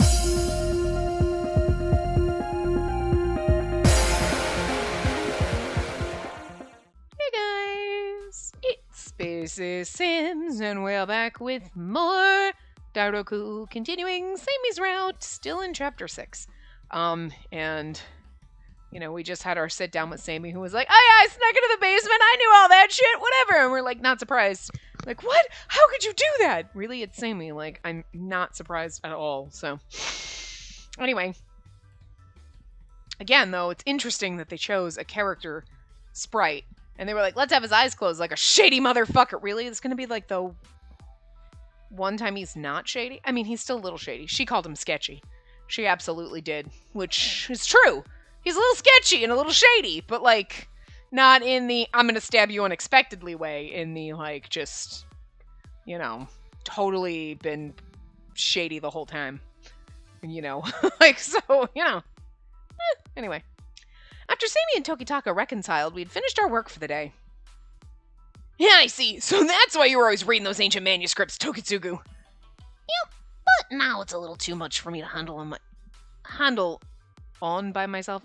Guys, it's Spacey Sims, and we're back with more Dairoku, continuing Samey's route, still in chapter 6. And, you know, we just had our sit down with Samey, who was like, oh yeah, I snuck into the basement, I knew all that shit, whatever, and we're like, not surprised. Like, what? How could you do that? Really, it's Samey, like, I'm not surprised at all, so. Anyway. Again, though, it's interesting that they chose a character sprite. And they were like, let's have his eyes closed like a shady motherfucker. Really? It's going to be like the one time he's not shady? I mean, he's still a little shady. She called him sketchy. She absolutely did, which is true. He's a little sketchy and a little shady, but like not in the I'm going to stab you unexpectedly way, in the like just, you know, totally been shady the whole time. You know, like, so, you know. Anyway. After Samey and Tokitaka reconciled, we'd finished our work for the day. Yeah, I see. So that's why you were always reading those ancient manuscripts, Tokitsugu. Yeah, but now it's a little too much for me to handle by myself.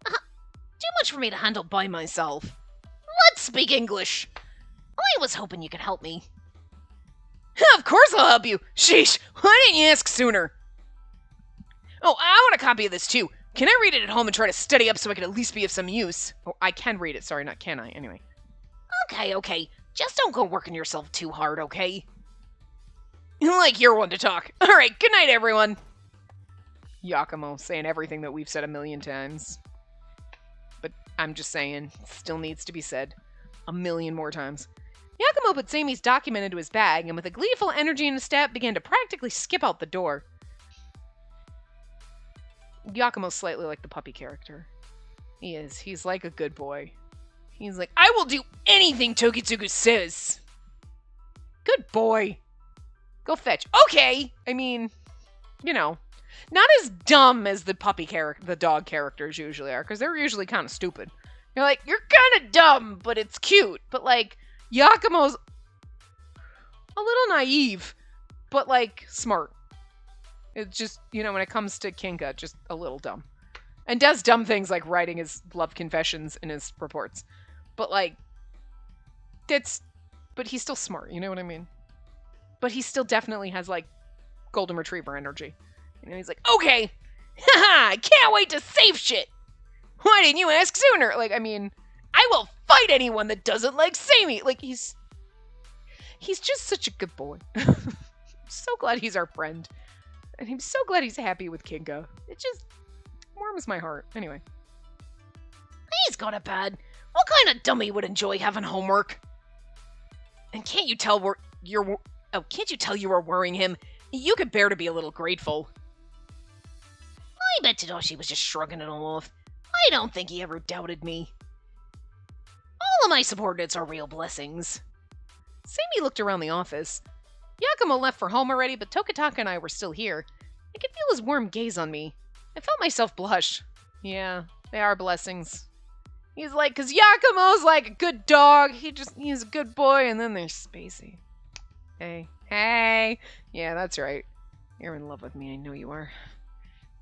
Too much for me to handle by myself. Let's speak English. I was hoping you could help me. Of course I'll help you. Sheesh, why didn't you ask sooner? Oh, I want a copy of this too. Can I read it at home and try to study up so I can at least be of some use? Oh, I can read it. Sorry, not can I. Anyway. Okay. Just don't go working yourself too hard, okay? Like you're one to talk. Alright, good night, everyone. Yakumo saying everything that we've said a million times. But I'm just saying, still needs to be said a million more times. Yakumo put Samey's document into his bag and with a gleeful energy in his step began to practically skip out the door. Yakumo's slightly like the puppy character. He is. He's like a good boy. He's like, I will do anything Tokitsugu says. Good boy. Go fetch. Okay. I mean, you know, not as dumb as the the dog characters usually are, because they're usually kind of stupid. You're like, you're kind of dumb, but it's cute. But like, Yakumo's a little naive, but like smart. It's just, you know, when it comes to Kinka, just a little dumb. And does dumb things like writing his love confessions in his reports. But, like, but he's still smart, you know what I mean? But he still definitely has, like, golden retriever energy. You know, he's like, okay, haha, I can't wait to save shit. Why didn't you ask sooner? Like, I mean, I will fight anyone that doesn't like Samey. Like, he's just such a good boy. I'm so glad he's our friend. And I'm so glad he's happy with Kinka. It just warms my heart. Anyway. He's got it bad. What kind of dummy would enjoy having homework? And can't you tell you were worrying him? You could bear to be a little grateful. I bet Tadashi was just shrugging it all off. I don't think he ever doubted me. All of my subordinates are real blessings. Samey looked around the office. Yakumo left for home already, but Tokitaka and I were still here. I could feel his warm gaze on me. I felt myself blush. Yeah, they are blessings. He's like, because Yakumo's like a good dog. He's a good boy, and then there's Spacey. Hey. Yeah, that's right. You're in love with me, I know you are.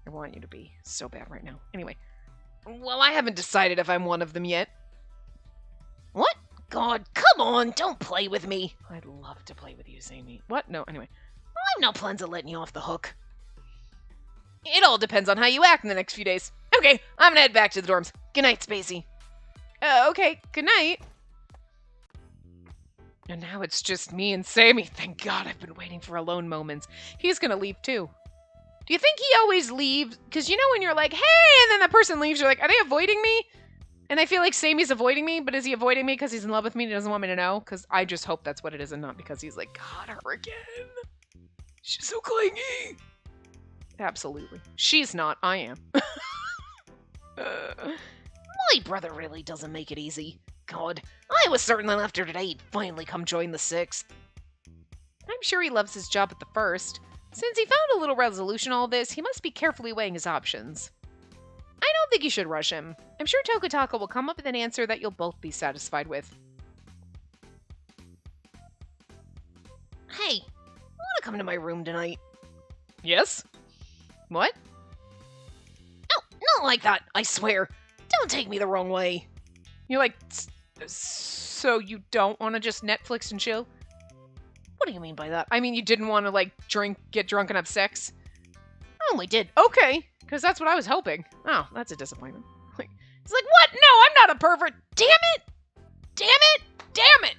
I want you to be so bad right now. Anyway. Well, I haven't decided if I'm one of them yet. What? God, come on, don't play with me. I'd love to play with you, Samey. What? No, anyway. I've no plans of letting you off the hook. It all depends on how you act in the next few days. Okay, I'm gonna head back to the dorms. Good night, Spacey. Okay, good night. And now it's just me and Samey. Thank God, I've been waiting for alone moments. He's gonna leave too. Do you think he always leaves? Because you know when you're like, hey, and then that person leaves, you're like, are they avoiding me? And I feel like Samey's avoiding me, but is he avoiding me because he's in love with me and he doesn't want me to know? Because I just hope that's what it is and not because he's like, God, her again. She's so clingy. Absolutely. She's not. I am. My brother really doesn't make it easy. God, I was certain that after today he'd finally come join the 6th. I'm sure he loves his job at the 1st. Since he found a little resolution to all this, he must be carefully weighing his options. I don't think you should rush him. I'm sure Tokitaka will come up with an answer that you'll both be satisfied with. Hey, want to come to my room tonight? Yes? What? No, not like that, I swear. Don't take me the wrong way. You're like, so you don't want to just Netflix and chill? What do you mean by that? I mean, you didn't want to, like, get drunk and have sex? I only did. Okay, because that's what I was hoping. Oh, that's a disappointment. He's like, what? No, I'm not a pervert. Damn it! Damn it! Damn it!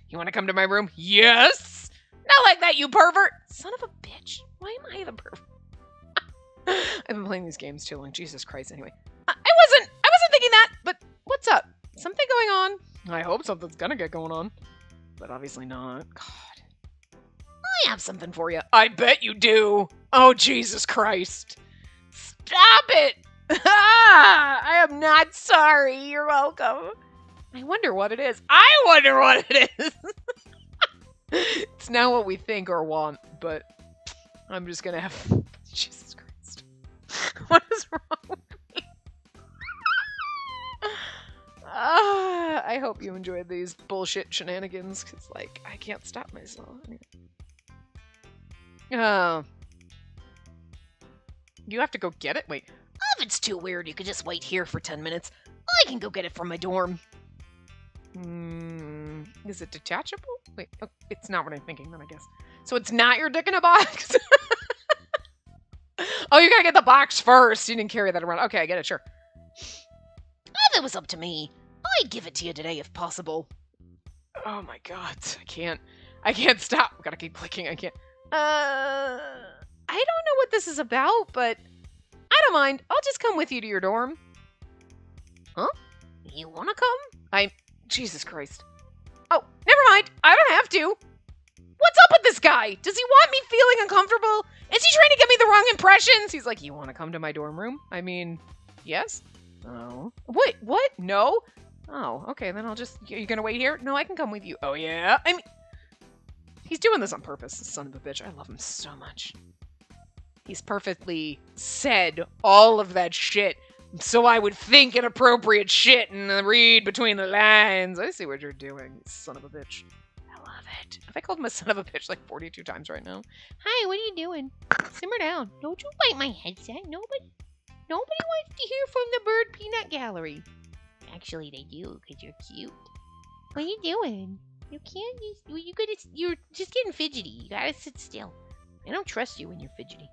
You want to come to my room? Yes! Not like that, you pervert! Son of a bitch. Why am I the pervert? I've been playing these games too long. Jesus Christ, anyway. I wasn't thinking that, but what's up? Something going on? I hope something's gonna get going on. But obviously not. God. I have something for you. I bet you do. Oh, Jesus Christ. Stop it! I am not sorry. You're welcome. I wonder what it is. I wonder what it is. It's not what we think or want, but I'm just gonna have... Jesus Christ. What is wrong with me? I hope you enjoyed these bullshit shenanigans, because, like, I can't stop myself. You have to go get it? Wait. If it's too weird, you could just wait here for 10 minutes. I can go get it from my dorm. Is it detachable? Wait, oh, it's not what I'm thinking then, I guess. So it's not your dick in a box? Oh, you gotta get the box first. You didn't carry that around. Okay, I get it, sure. If it was up to me, I'd give it to you today if possible. Oh my god, I can't stop. Gotta keep clicking, I can't. I don't know what this is about, but I don't mind. I'll just come with you to your dorm. Huh? You wanna come? Jesus Christ. Oh, never mind. I don't have to. What's up with this guy? Does he want me feeling uncomfortable? Is he trying to give me the wrong impressions? He's like, you want to come to my dorm room? I mean, yes? Oh. Wait, what? No? Oh, okay, then I'll just... Are you gonna wait here? No, I can come with you. Oh, yeah? I mean... He's doing this on purpose, the son of a bitch. I love him so much. He's perfectly said all of that shit, so I would think inappropriate shit and read between the lines. I see what you're doing, son of a bitch. I love it. Have I called him a son of a bitch like 42 times right now? Hi, what are you doing? Simmer down. Don't you bite my headset. Nobody wants to hear from the Bird Peanut Gallery. Actually, they do, because you're cute. What are you doing? You can't just... You're just getting fidgety. You gotta sit still. I don't trust you when you're fidgety.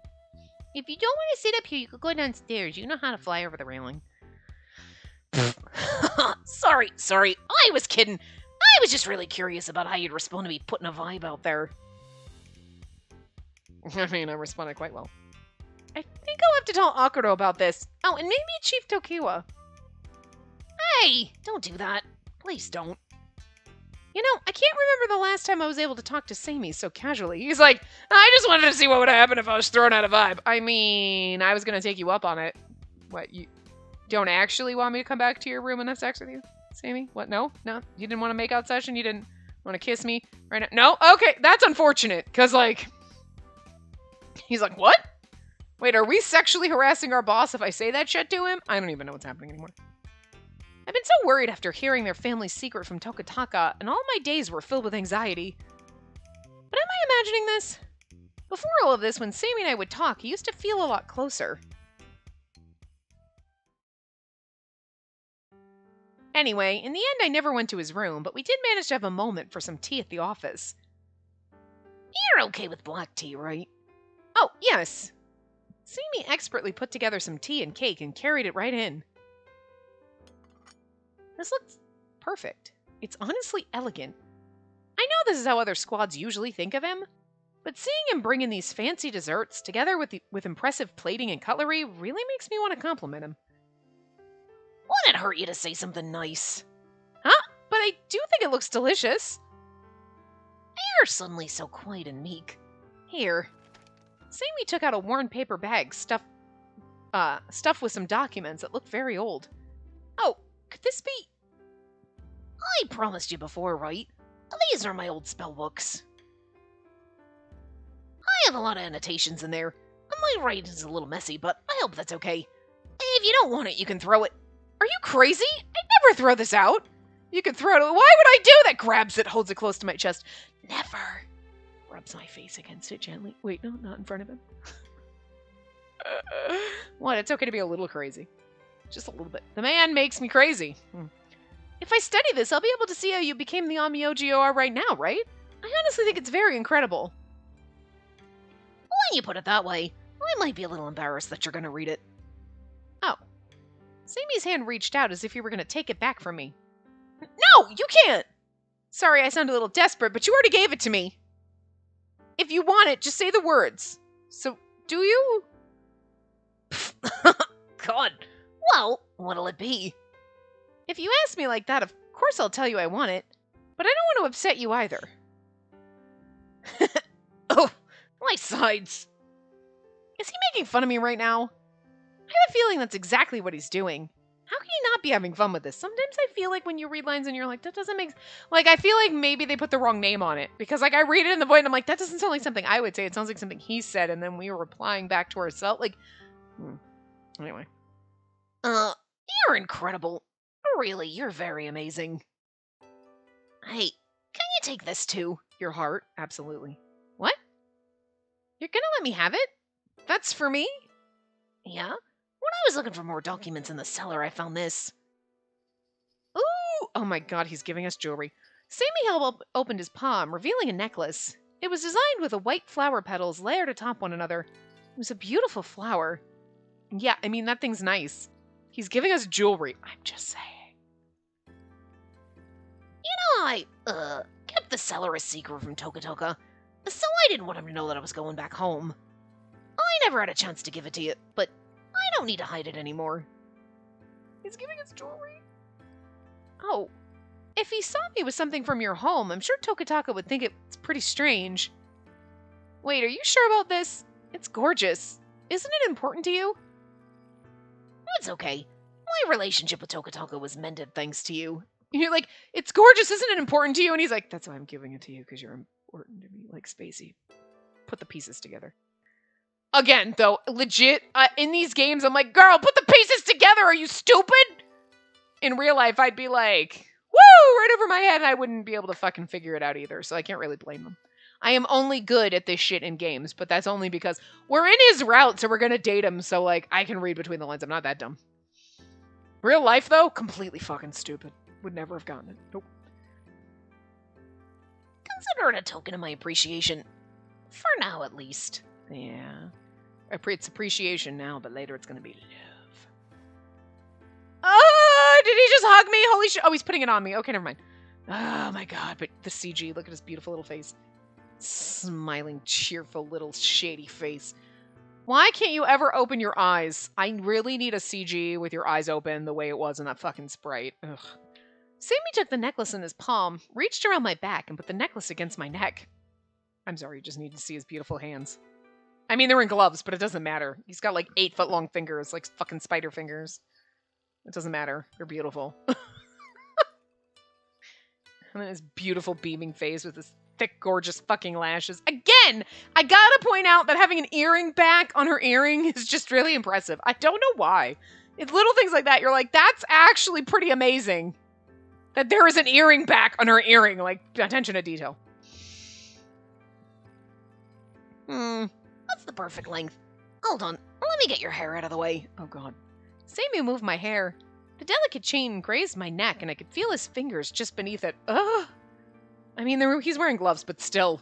If you don't want to sit up here, you could go downstairs. You know how to fly over the railing. Sorry. I was kidding. I was just really curious about how you'd respond to me putting a vibe out there. I mean, I responded quite well. I think I'll have to tell Akuro about this. Oh, and maybe Chief Tokiwa. Hey, don't do that. Please don't. You know, I can't remember the last time I was able to talk to Sammy so casually. He's like, I just wanted to see what would happen if I was thrown out a vibe. I mean, I was going to take you up on it. What, you don't actually want me to come back to your room and have sex with you, Sammy? What, no? No? You didn't want a make-out session? You didn't want to kiss me right now? No? Okay, that's unfortunate, because, like... He's like, what? Wait, are we sexually harassing our boss if I say that shit to him? I don't even know what's happening anymore. I've been so worried after hearing their family's secret from Tokataka, and all my days were filled with anxiety. But am I imagining this? Before all of this, when Sammy and I would talk, he used to feel a lot closer. Anyway, in the end I never went to his room, but we did manage to have a moment for some tea at the office. You're okay with black tea, right? Oh, yes. Sammy expertly put together some tea and cake and carried it right in. This looks perfect. It's honestly elegant. I know this is how other squads usually think of him, but seeing him bring in these fancy desserts together with impressive plating and cutlery really makes me want to compliment him. Wouldn't it hurt you to say something nice? Huh? But I do think it looks delicious. You're suddenly so quiet and meek. Here. Sammy took out a worn paper bag stuffed with some documents that looked very old. Oh, could this be... I promised you before, right? These are my old spell books. I have a lot of annotations in there. My writing is a little messy, but I hope that's okay. If you don't want it, you can throw it. Are you crazy? I'd never throw this out. You can throw it. Why would I do that? Grabs it, holds it close to my chest. Never. Rubs my face against it gently. Wait, no, not in front of him. What? It's okay to be a little crazy. Just a little bit. The man makes me crazy. If I study this, I'll be able to see how you became the Onmyoji you are right now, right? I honestly think it's very incredible. When you put it that way, I might be a little embarrassed that you're going to read it. Oh. Sammy's hand reached out as if you were going to take it back from me. No, you can't! Sorry, I sound a little desperate, but you already gave it to me. If you want it, just say the words. So, do you? God. Well, what'll it be? If you ask me like that, of course I'll tell you I want it, but I don't want to upset you either. Oh, my sides. Is he making fun of me right now? I have a feeling that's exactly what he's doing. How can you not be having fun with this? Sometimes I feel like when you read lines and you're like, that doesn't make... Like, I feel like maybe they put the wrong name on it. Because, like, I read it in the void and I'm like, that doesn't sound like something I would say. It sounds like something he said. And then we were replying back to ourselves. Like, Anyway. You're incredible. Really, you're very amazing. Hey, can you take this too? Your heart? Absolutely. What? You're gonna let me have it? That's for me? Yeah? When I was looking for more documents in the cellar, I found this. Ooh! Oh my god, he's giving us jewelry. Sammy opened his palm, revealing a necklace. It was designed with white flower petals layered atop one another. It was a beautiful flower. Yeah, I mean, that thing's nice. He's giving us jewelry. I'm just saying. You know, I, kept the cellar a secret from Tokatoka, so I didn't want him to know that I was going back home. I never had a chance to give it to you, but I don't need to hide it anymore. He's giving us jewelry? Oh, if he saw me with something from your home, I'm sure Tokataka would think it's pretty strange. Wait, are you sure about this? It's gorgeous. Isn't it important to you? It's okay. My relationship with Tokataka was mended thanks to you. You're like, it's gorgeous, isn't it important to you? And he's like, that's why I'm giving it to you, because you're important to me, like Spacey. Put the pieces together. Again, though, legit, in these games, I'm like, girl, put the pieces together, are you stupid? In real life, I'd be like, woo, right over my head, and I wouldn't be able to fucking figure it out either, so I can't really blame them. I am only good at this shit in games, but that's only because we're in his route, so we're gonna date him, so, like, I can read between the lines. I'm not that dumb. Real life, though, completely fucking stupid. Would never have gotten it. Nope. Consider it a token of my appreciation. For now, at least. Yeah. It's appreciation now, but later it's gonna be love. Oh, did he just hug me? Holy shit. Oh, he's putting it on me. Okay, never mind. Oh my god, but the CG, look at his beautiful little face. Smiling, cheerful little shady face. Why can't you ever open your eyes? I really need a CG with your eyes open the way it was in that fucking sprite. Ugh. Sammy took the necklace in his palm, reached around my back, and put the necklace against my neck. I'm sorry, you just need to see his beautiful hands. I mean, they're in gloves, but it doesn't matter. He's got like 8-foot-long fingers, like fucking spider fingers. It doesn't matter. They're beautiful. And then his beautiful beaming face with his thick, gorgeous fucking lashes. Again, I gotta point out that having an earring back on her earring is just really impressive. I don't know why. It's little things like that. You're like, that's actually pretty amazing. That there is an earring back on her earring. Like, attention to detail. That's the perfect length. Hold on. Let me get your hair out of the way. Oh, God. Sammy moved my hair. The delicate chain grazed my neck, and I could feel his fingers just beneath it. Ugh. I mean, he's wearing gloves, but still.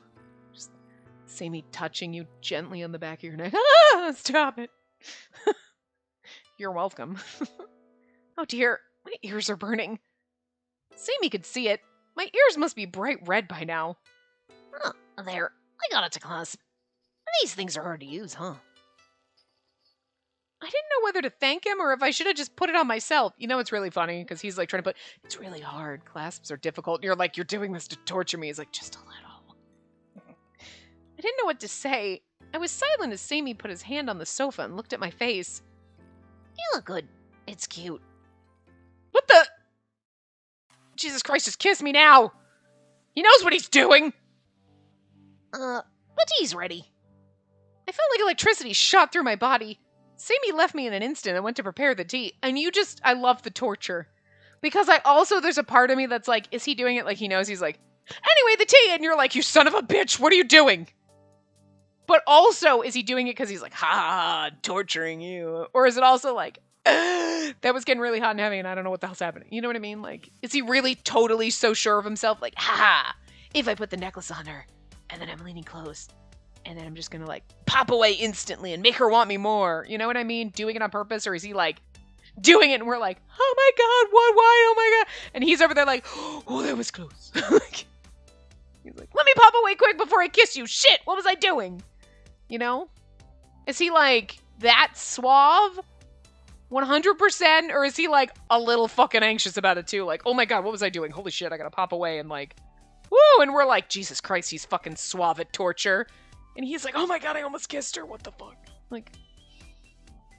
Just Sammy touching you gently on the back of your neck. Ah, stop it. You're welcome. Oh, dear. My ears are burning. Sammy could see it. My ears must be bright red by now. Oh, there. I got it to class. These things are hard to use, huh? I didn't know whether to thank him or if I should have just put it on myself. You know, it's really funny because he's like trying to put, it's really hard. Clasps are difficult. And you're like, you're doing this to torture me. He's like, just a little. I didn't know what to say. I was silent as Sammy put his hand on the sofa and looked at my face. You look good. It's cute. What the? Jesus Christ, just kiss me now. He knows what he's doing. The tea's ready. I felt like electricity shot through my body. Sammy left me in an instant and went to prepare the tea. And I love the torture. Because there's a part of me that's like, is he doing it like he knows? He's like, Anyway, the tea, and you're like, you son of a bitch, what are you doing? But also, is he doing it because he's like, ha, torturing you? Or is it also like, that was getting really hot and heavy and I don't know what the hell's happening? You know what I mean? Like, is he really totally so sure of himself? Like, ha, if I put the necklace on her and then I'm leaning close and then I'm just gonna like pop away instantly and make her want me more. You know what I mean? Doing it on purpose? Or is he like doing it and we're like, oh my God, what, why, oh my God. And he's over there like, oh, that was close. Like, he's like, let me pop away quick before I kiss you. Shit, what was I doing? You know? Is he like that suave? 100%? Or is he like a little fucking anxious about it too? Like, oh my God, what was I doing? Holy shit, I gotta pop away and like, woo! And we're like, Jesus Christ, he's fucking suave at torture. And he's like, oh my God, I almost kissed her. What the fuck? Like,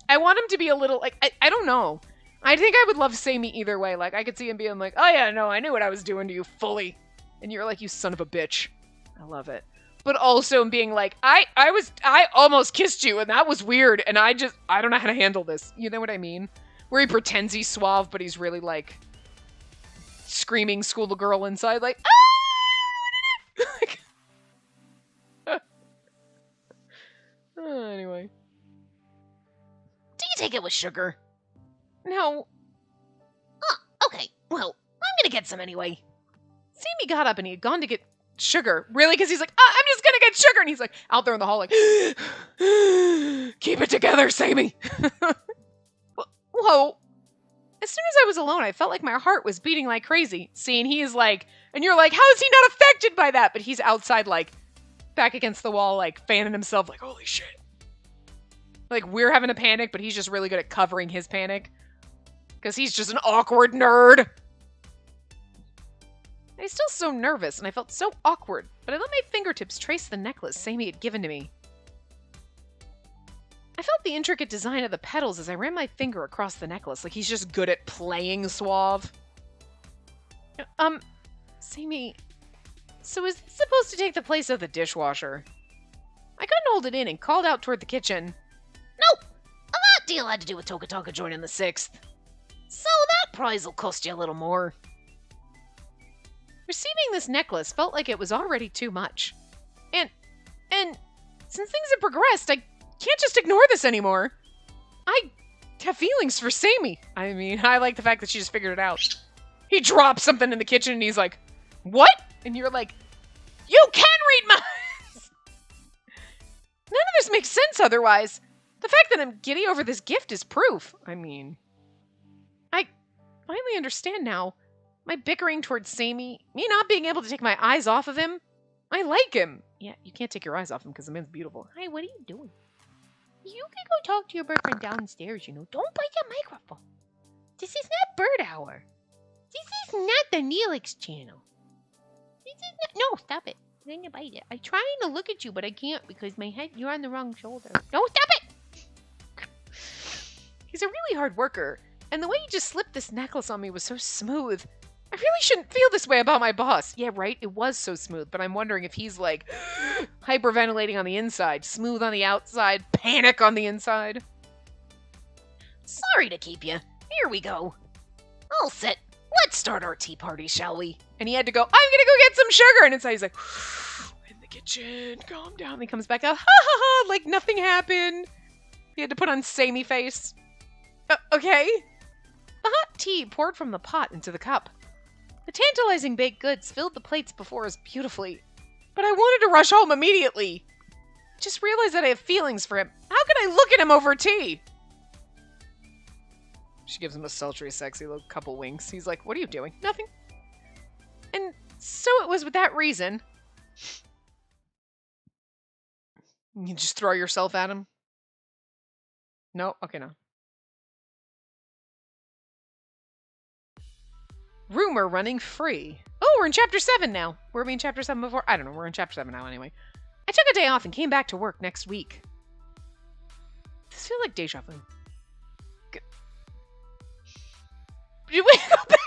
I want him to be a little, like, I don't know. I think I would love Sammy either way. Like, I could see him being like, oh yeah, no, I knew what I was doing to you fully. And you're like, you son of a bitch. I love it. But also being like, I almost kissed you and that was weird and I don't know how to handle this. You know what I mean? Where he pretends he's suave, but he's really like screaming schoolgirl inside, like, ah! Anyway. Do you take it with sugar? No. Oh, okay. Well, I'm gonna get some anyway. Sammy got up and he had gone to get sugar. Really? Because he's like, oh, I'm just gonna get sugar. And he's like out there in the hall like, keep it together, Sammy. Whoa. As soon as I was alone, I felt like my heart was beating like crazy. Seeing he is like, and you're like, how is he not affected by that? But he's outside like, back against the wall, like fanning himself like, holy shit. Like we're having a panic, but he's just really good at covering his panic. Because he's just an awkward nerd. I was still so nervous, and I felt so awkward, but I let my fingertips trace the necklace Sammy had given to me. I felt the intricate design of the petals as I ran my finger across the necklace, like he's just good at playing suave. Sammy, so is this supposed to take the place of the dishwasher? I couldn't hold it in and called out toward the kitchen. Nope, that deal had to do with Toka joining the 6th. So that prize will cost you a little more. Receiving this necklace felt like it was already too much. And since things have progressed, I can't just ignore this anymore. I have feelings for Sammy. I mean, I like the fact that she just figured it out. He drops something in the kitchen and he's like, what? And you're like, you can read minds! None of this makes sense otherwise. The fact that I'm giddy over this gift is proof. I mean, I finally understand now. My bickering towards Sammy, me not being able to take my eyes off of him. I like him. Yeah, you can't take your eyes off him because the man's beautiful. Hey, what are you doing? You can go talk to your boyfriend downstairs, you know. Don't bite the microphone. This is not Bird Hour. This is not the Neelix channel. This is not... No, stop it. I'm going to bite it. I'm trying to look at you, but I can't because my head, you're on the wrong shoulder. No, stop it! He's a really hard worker, and the way he just slipped this necklace on me was so smooth. I really shouldn't feel this way about my boss. Yeah, right? It was so smooth, but I'm wondering if he's like hyperventilating on the inside, smooth on the outside, panic on the inside. Sorry to keep you. Here we go. All set. Let's start our tea party, shall we? And he had to go, I'm gonna go get some sugar. And inside he's like, in the kitchen, calm down. And he comes back out, ha ha ha, like nothing happened. He had to put on samey face. Okay. The hot tea poured from the pot into the cup. The tantalizing baked goods filled the plates before us beautifully, but I wanted to rush home immediately. Just realized that I have feelings for him. How can I look at him over tea? She gives him a sultry, sexy little couple winks. He's like, what are you doing? Nothing. And so it was with that reason. You just throw yourself at him? No? Okay, no. Rumor running free. Oh, we're in chapter 7 now. Were we in chapter 7 before? I don't know. We're in chapter 7 now anyway. I took a day off and came back to work next week. This feels like deja vu. Good. Did we go back?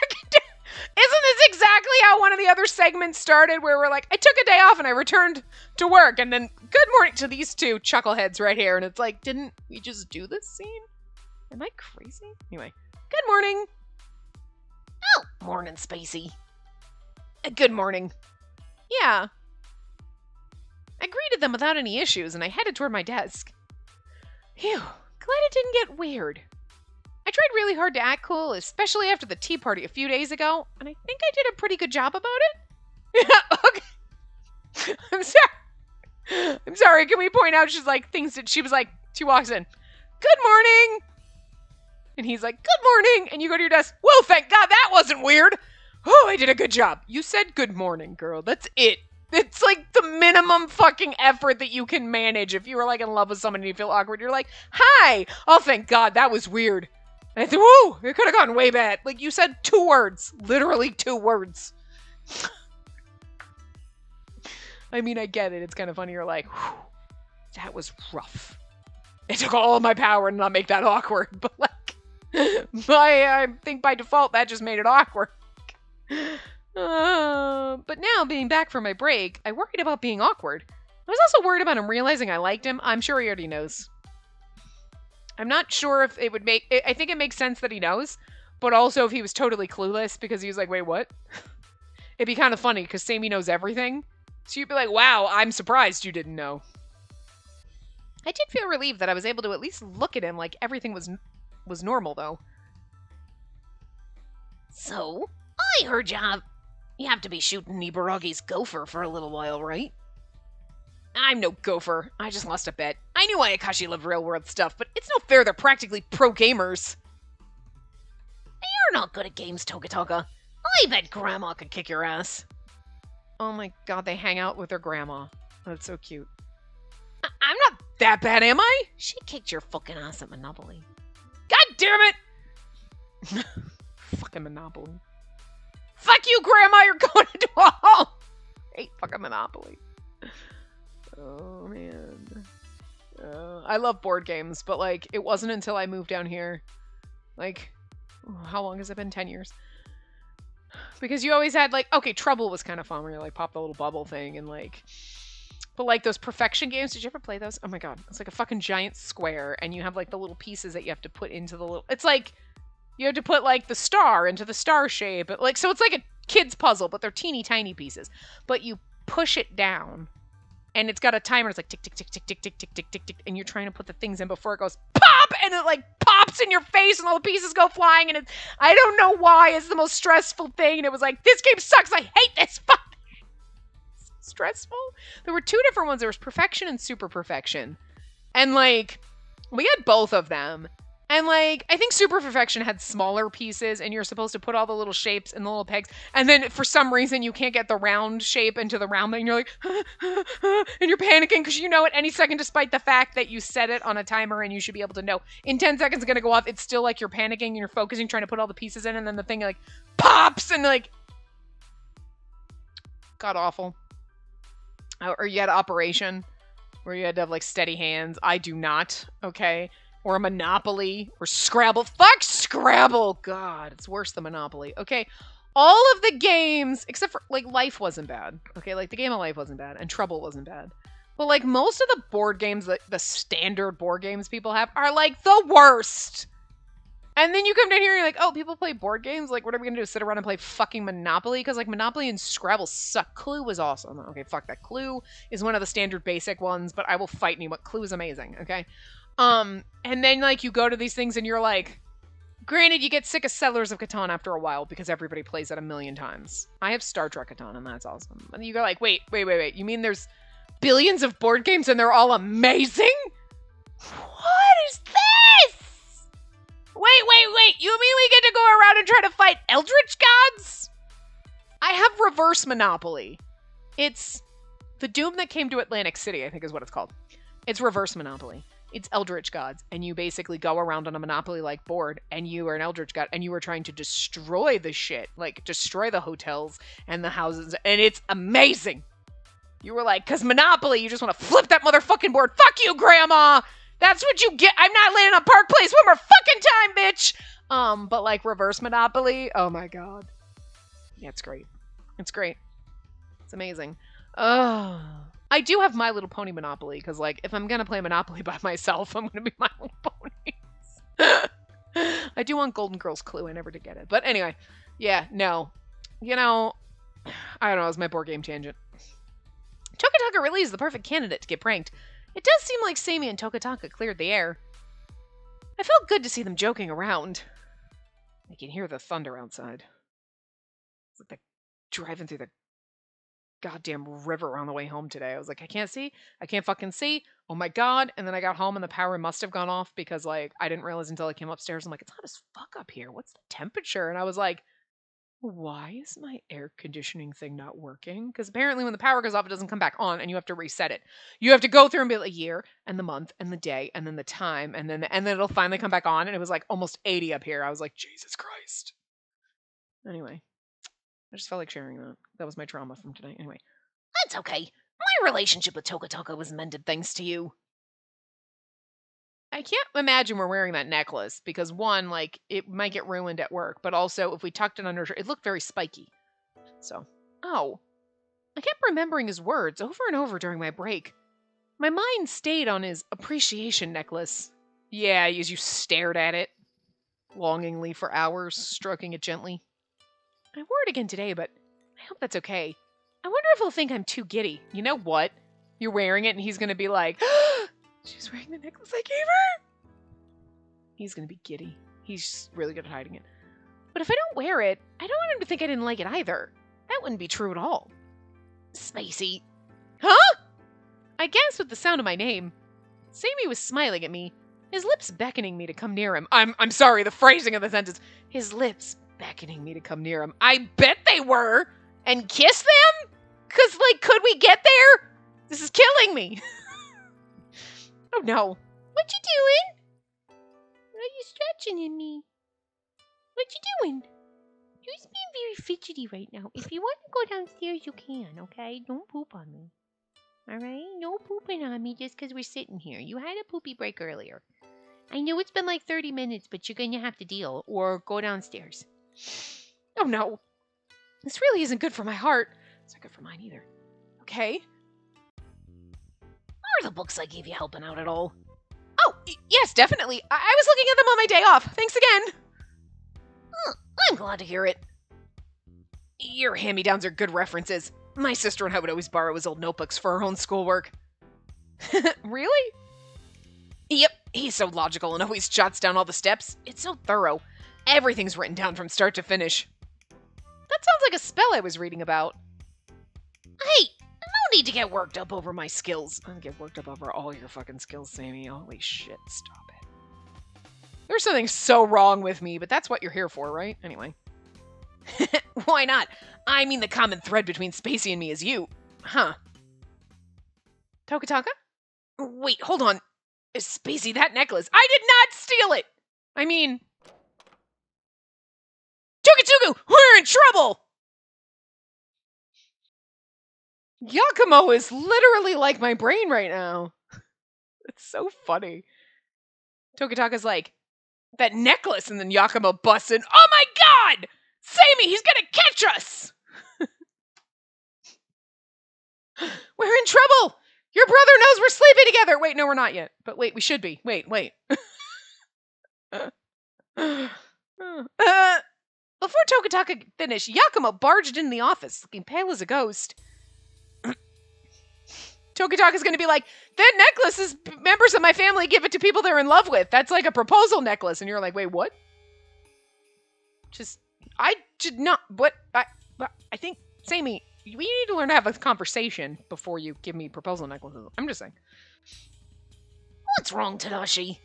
Isn't this exactly how one of the other segments started where we're like, I took a day off and I returned to work and then good morning to these two chuckleheads right here. And it's like, didn't we just do this scene? Am I crazy? Anyway, good morning. Oh, morning, Spacey. Good morning. Yeah. I greeted them without any issues, and I headed toward my desk. Phew, glad it didn't get weird. I tried really hard to act cool, especially after the tea party a few days ago, and I think I did a pretty good job about it. Yeah, okay. I'm sorry, can we point out she's like, things that she was like, she walks in, good morning! And he's like, good morning! And you go to your desk, well, thank God that wasn't weird! Oh, I did a good job. You said good morning, girl. That's it. It's like the minimum fucking effort that you can manage. If you were like in love with someone and you feel awkward, you're like, hi! Oh, thank God, that was weird. And I said, whoa, it could have gone way bad. Like, you said 2 words. Literally 2 words. I mean, I get it. It's kind of funny. You're like, whew, that was rough. It took all of my power to not make that awkward. But, like, I think by default, that just made it awkward. But now, being back from my break, I worried about being awkward. I was also worried about him realizing I liked him. I'm sure he already knows. I'm not sure if it would make... I think it makes sense that he knows, but also if he was totally clueless because he was like, wait, what? It'd be kind of funny because Sammy knows everything. So you'd be like, wow, I'm surprised you didn't know. I did feel relieved that I was able to at least look at him like everything was normal, though. So, I heard you have to be shooting Ibaragi's gopher for a little while, right? I'm no gopher. I just lost a bet. I knew Ayakashi loved real-world stuff, but it's no fair they're practically pro-gamers. You're not good at games, Togatoga. I bet Grandma could kick your ass. Oh my God, they hang out with their grandma. That's so cute. I'm not that bad, am I? She kicked your fucking ass at Monopoly. God damn it! Fucking Monopoly. Fuck you, Grandma! You're going into a home! I hate fucking Monopoly. Oh, man. I love board games, but, like, it wasn't until I moved down here. Like, how long has it been? 10 years? Because you always had, like, okay, Trouble was kind of fun where you, like, pop the little bubble thing and, like... But, like, those perfection games, did you ever play those? Oh, my God. It's like a fucking giant square, and you have, like, the little pieces that you have to put into the little... It's like... You have to put, like, the star into the star shape. But, like, so it's like a kid's puzzle, but they're teeny tiny pieces. But you push it down, and it's got a timer. It's like tick, tick, tick, tick, tick, tick, tick, tick, tick, tick, and you're trying to put the things in before it goes pop, and it, like, pops in your face, and all the pieces go flying, and it's... I don't know why. It's the most stressful thing, and it was like, this game sucks. I hate this. Fuck. Stressful? There were 2 different ones. There was Perfection and Super Perfection. And, like, we had both of them. And, like, I think Super Perfection had smaller pieces, and you're supposed to put all the little shapes in the little pegs. And then, for some reason, you can't get the round shape into the round thing. And you're like, and you're panicking because you know at any second, despite the fact that you set it on a timer and you should be able to know in 10 seconds it's going to go off, it's still like you're panicking and you're focusing, trying to put all the pieces in, and then the thing, like, pops and, like, god awful. Or you had Operation, where you had to have, like, steady hands. I do not, okay? Or a Monopoly, or Scrabble. Fuck Scrabble! God, it's worse than Monopoly. Okay, all of the games, except for, like, Life wasn't bad. Okay, like, the game of Life wasn't bad, and Trouble wasn't bad. But, like, most of the board games, the standard board games people have, are, like, the worst! And then you come down here and you're like, oh, people play board games? Like, what are we gonna do? Sit around and play fucking Monopoly? Because, like, Monopoly and Scrabble suck. Clue was awesome. Okay, fuck that. Clue is one of the standard basic ones, but I will fight anyone. Clue is amazing, okay? And then, like, you go to these things and you're like, granted, you get sick of Settlers of Catan after a while because everybody plays it a million times. I have Star Trek Catan, and that's awesome. And you go like, wait. You mean there's billions of board games and they're all amazing? What is this? Wait. You mean we get to go around and try to fight Eldritch gods? I have Reverse Monopoly. It's the Doom that came to Atlantic City, I think is what it's called. It's Reverse Monopoly. It's Eldritch gods, and you basically go around on a Monopoly-like board, and you are an Eldritch god, and you are trying to destroy the shit. Like, destroy the hotels and the houses, and it's amazing! You were like, because Monopoly, you just want to flip that motherfucking board. Fuck you, Grandma! That's what you get! I'm not landing on Park Place one more fucking time, bitch! But, like, Reverse Monopoly, oh my god. Yeah, it's great. It's great. It's amazing. Oh... I do have My Little Pony Monopoly, because, like, if I'm going to play Monopoly by myself, I'm going to be My Little Ponies. I do want Golden Girls Clue. I never did get it. But anyway, yeah, no. You know, I don't know. It was my board game tangent. Tokataka really is the perfect candidate to get pranked. It does seem like Seimi and Tokataka cleared the air. I felt good to see them joking around. I can hear the thunder outside. It's like they're driving through the goddamn river on the way home today. I was like, I can't see. I can't fucking see. Oh my god. And then I got home and the power must have gone off because, like, I didn't realize until I came upstairs. I'm like, it's hot as fuck up here. What's the temperature? And I was like, why is my air conditioning thing not working? Because apparently when the power goes off, it doesn't come back on and you have to reset it. You have to go through and be like, the year and the month and the day and then the time and then it'll finally come back on. And it was like almost 80 up here. I was like, Jesus Christ. Anyway, I just felt like sharing that. That was my trauma from today. Anyway. That's okay. My relationship with Tokataka was mended thanks to you. I can't imagine we're wearing that necklace because, one, like, it might get ruined at work, but also if we tucked it under, it looked very spiky. So, oh. I kept remembering his words over and over during my break. My mind stayed on his appreciation necklace. Yeah, as you stared at it longingly for hours, stroking it gently. I wore it again today, but I hope that's okay. I wonder if he'll think I'm too giddy. You know what? You're wearing it and he's going to be like, she's wearing the necklace I gave her? He's going to be giddy. He's really good at hiding it. But if I don't wear it, I don't want him to think I didn't like it either. That wouldn't be true at all. Spacey. Huh? I gasped with the sound of my name. Sammy was smiling at me, his lips beckoning me to come near him. I'm sorry, the phrasing of the sentence. His lips beckoning me to come near him. I bet they were. And kiss them? Because, like, could we get there? This is killing me. Oh, no. What you doing? Are you stretching at me? What you doing? You're just being very fidgety right now. If you want to go downstairs, you can, okay? Don't poop on me. Alright? No pooping on me just because we're sitting here. You had a poopy break earlier. I know it's been like 30 minutes, but you're going to have to deal or go downstairs. Oh, no. This really isn't good for my heart. It's not good for mine either. Okay. Are the books I gave you helping out at all? Oh, yes, definitely. I was looking at them on my day off. Thanks again. I'm glad to hear it. Your hand-me-downs are good references. My sister and I would always borrow his old notebooks for our own schoolwork. Really? Yep, he's so logical and always jots down all the steps. It's so thorough. Everything's written down from start to finish. That sounds like a spell I was reading about. Hey, no need to get worked up over my skills. I'll get worked up over all your fucking skills, Sammy. Holy shit, stop it. There's something so wrong with me, but that's what you're here for, right? Anyway. Why not? I mean, the common thread between Spacey and me is you. Huh. Tokataka? Wait, hold on. Is Spacey that necklace? I did not steal it! I mean... Tugatugu, we're in trouble! Yakumo is literally like my brain right now. It's so funny. Tokataka's like, that necklace, and then Yakumo busts in, oh my god! Sammy, he's gonna catch us! We're in trouble! Your brother knows we're sleeping together! Wait, no, we're not yet. But wait, we should be. Wait. Before Tokataka could finish, Yakumo barged into the office, looking pale as a ghost. Tokataka's gonna be like, that necklace is members of my family give it to people they're in love with. That's like a proposal necklace. And you're like, wait, what? I did not, I think, Sammy, we need to learn to have a conversation before you give me proposal necklaces. I'm just saying. What's wrong, Tadashi?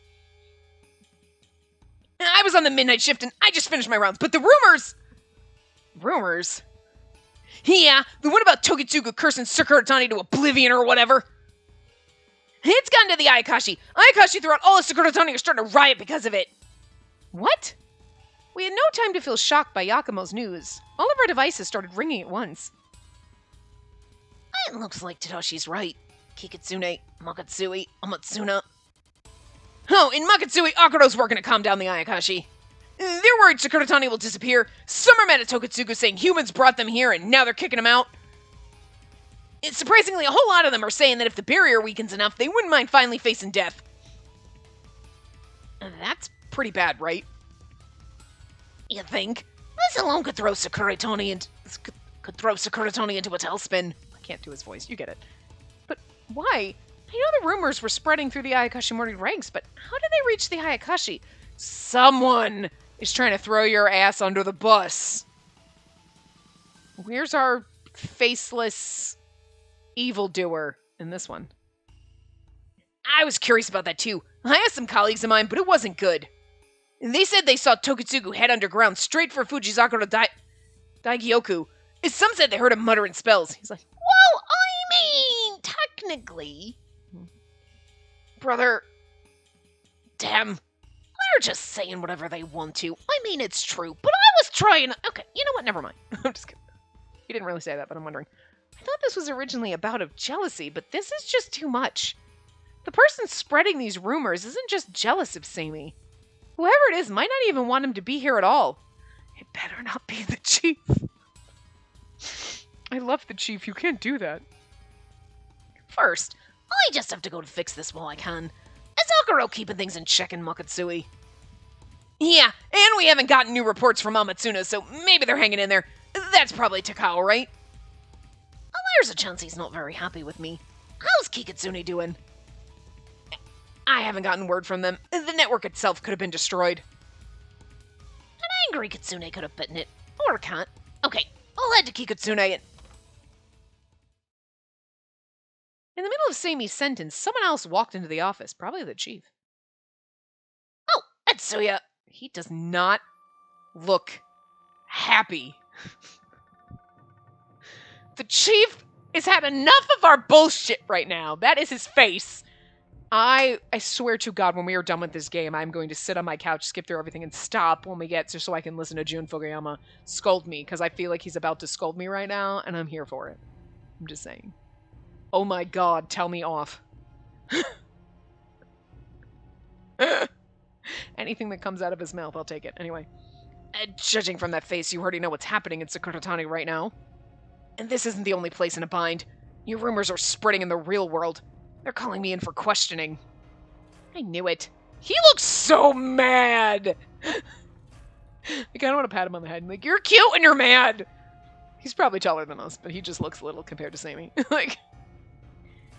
I was on the midnight shift and I just finished my rounds, but the rumors... Rumors? Yeah, the one about Tokitsugu cursing Sakuratani to oblivion or whatever. It's gotten to the Ayakashi. Ayakashi throughout all of Sakuratani are starting to riot because of it. What? We had no time to feel shocked by Yakumo's news. All of our devices started ringing at once. It looks like Tadashi's right. Kikitsune, Makatsui, Amatsuna. Oh, in Makatsui, Akuro's working to calm down the Ayakashi. They're worried Sakuratani will disappear. Some are mad at Tokitsugu saying humans brought them here and now they're kicking him out. Surprisingly, a whole lot of them are saying that if the barrier weakens enough, they wouldn't mind finally facing death. That's pretty bad, right? You think? This alone could throw Sakuratani into a tailspin. I can't do his voice, you get it. Why? I know the rumors were spreading through the Ayakashimori ranks, but how did they reach the Ayakashi? Someone is trying to throw your ass under the bus. Where's our faceless evildoer in this one? I was curious about that too. I asked some colleagues of mine, but it wasn't good. And they said they saw Tokitsugu head underground straight for Fujizakura Daigyoku. Some said they heard him muttering spells. He's like, Well, I mean, technically. brother, damn. They're just saying whatever they want to. I mean, it's true, but I was trying. Okay, you know what? Never mind. I'm just kidding. He didn't really say that, but I'm wondering. I thought this was originally a bout of jealousy, but this is just too much. The person spreading these rumors isn't just jealous of Sammy. Whoever it is might not even want him to be here at all. It better not be the chief. I love the chief. You can't do that. First, I just have to go to fix this while I can. Azakuro keeping things in check in Makatsui. Yeah, and we haven't gotten new reports from Amatsuna, so maybe they're hanging in there. That's probably Takao, right? Well, there's a chance he's not very happy with me. How's Kikatsune doing? I haven't gotten word from them. The network itself could have been destroyed. An angry Kitsune could have bitten it. Or a cat. Okay, I'll head to Kikatsune and... In the middle of Samy's sentence, someone else walked into the office, probably the chief. Oh, Etsuya! He does not look happy. The chief has had enough of our bullshit right now. That is his face. I swear to God, when we are done with this game, I'm going to sit on my couch, skip through everything, and stop when we get just so I can listen to Jun Fugiyama scold me, because I feel like he's about to scold me right now, and I'm here for it. I'm just saying. Oh my God, tell me off. Anything that comes out of his mouth, I'll take it. Anyway, judging from that face, you already know what's happening in Sakuratani right now. And this isn't the only place in a bind. Your rumors are spreading in the real world. They're calling me in for questioning. I knew it. He looks so mad! I kind of want to pat him on the head and like, you're cute and you're mad! He's probably taller than us, but he just looks little compared to Sammy. Like,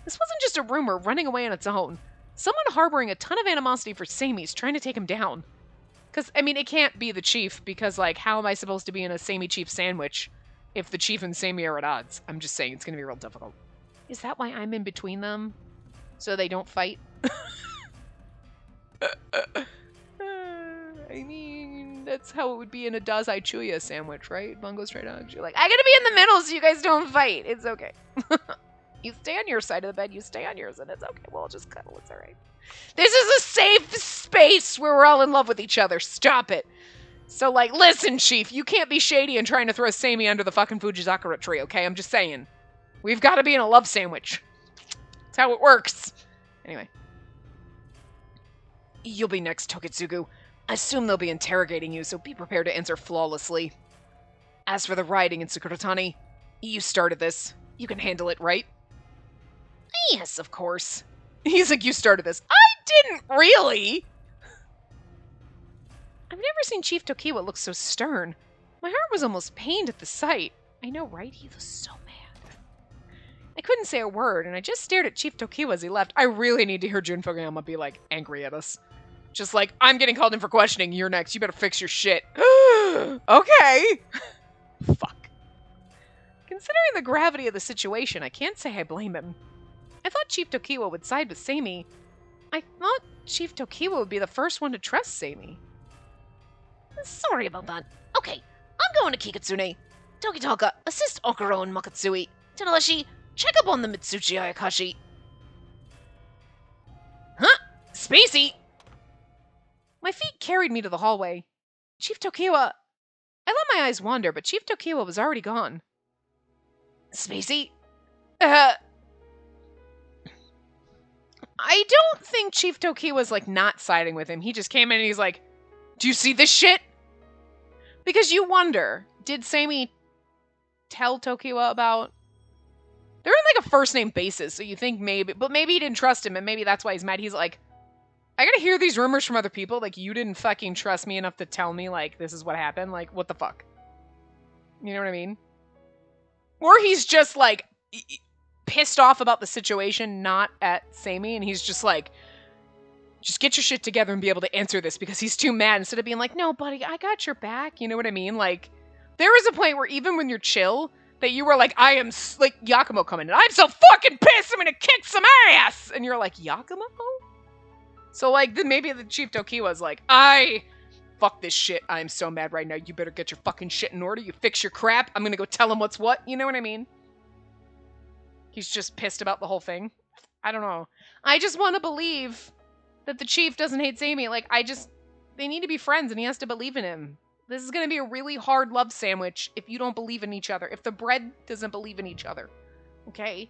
this wasn't just a rumor running away on its own. Someone harboring a ton of animosity for Sammy's trying to take him down. Because, I mean, it can't be the chief, because, like, how am I supposed to be in a Sammy-Chief sandwich if the chief and Sammy are at odds? I'm just saying, it's going to be real difficult. Is that why I'm in between them? So they don't fight? I mean, that's how it would be in a Dazai Chuya sandwich, right? Bungo Stray Dogs. You're like, I gotta be in the middle so you guys don't fight. It's okay. You stay on your side of the bed, you stay on yours, and it's okay. We'll just cuddle. It's all right. This is a safe space where we're all in love with each other. Stop it. So, like, listen, Chief, you can't be shady and trying to throw Sammy under the fucking Fujizakura tree, okay? I'm just saying. We've got to be in a love sandwich. That's how it works. Anyway. You'll be next, Tokitsugu. I assume they'll be interrogating you, so be prepared to answer flawlessly. As for the rioting in Sakuratani, you started this. You can handle it, right? Yes, of course. He's like, you started this. I didn't really! I've never seen Chief Tokiwa look so stern. My heart was almost pained at the sight. I know, right? He was so mad. I couldn't say a word, and I just stared at Chief Tokiwa as he left. I really need to hear Jun Fugiyama be, like, angry at us. Just like, I'm getting called in for questioning. You're next. You better fix your shit. Okay. Fuck. Considering the gravity of the situation, I can't say I blame him. I thought Chief Tokiwa would side with Sammy. I thought Chief Tokiwa would be the first one to trust Sammy. Sorry about that. Okay, I'm going to Kikatsune. Tokitaka, assist Okuro and Makatsui. Tadalashi, check up on the Mitsuchi Ayakashi. Huh? Spacey! My feet carried me to the hallway. Chief Tokiwa... I let my eyes wander, but Chief Tokiwa was already gone. Spacey? I don't think Chief Tokiwa's, like, not siding with him. He just came in and he's like, do you see this shit? Because you wonder, did Sammy tell Tokiwa about... They're in, like, a first-name basis, so you think maybe... But maybe he didn't trust him, and maybe that's why he's mad. He's like, I gotta hear these rumors from other people. Like, you didn't fucking trust me enough to tell me, like, this is what happened. Like, what the fuck? You know what I mean? Or he's just, like, pissed off about the situation, not at Seimi, and he's just like, just get your shit together and be able to answer this, because he's too mad, instead of being like, no, buddy, I got your back. You know what I mean? Like, there is a point where even when you're chill, that you were like, I am, like, Yakumo coming in. I'm so fucking pissed, I'm gonna kick some ass! And you're like, Yakumo? So, like, then maybe the Chief Tokiwa's like, fuck this shit. I'm so mad right now. You better get your fucking shit in order. You fix your crap. I'm gonna go tell him what's what. You know what I mean? He's just pissed about the whole thing. I don't know. I just want to believe that the chief doesn't hate Sammy. Like, they need to be friends, and he has to believe in him. This is going to be a really hard love sandwich if you don't believe in each other. If the bread doesn't believe in each other. Okay?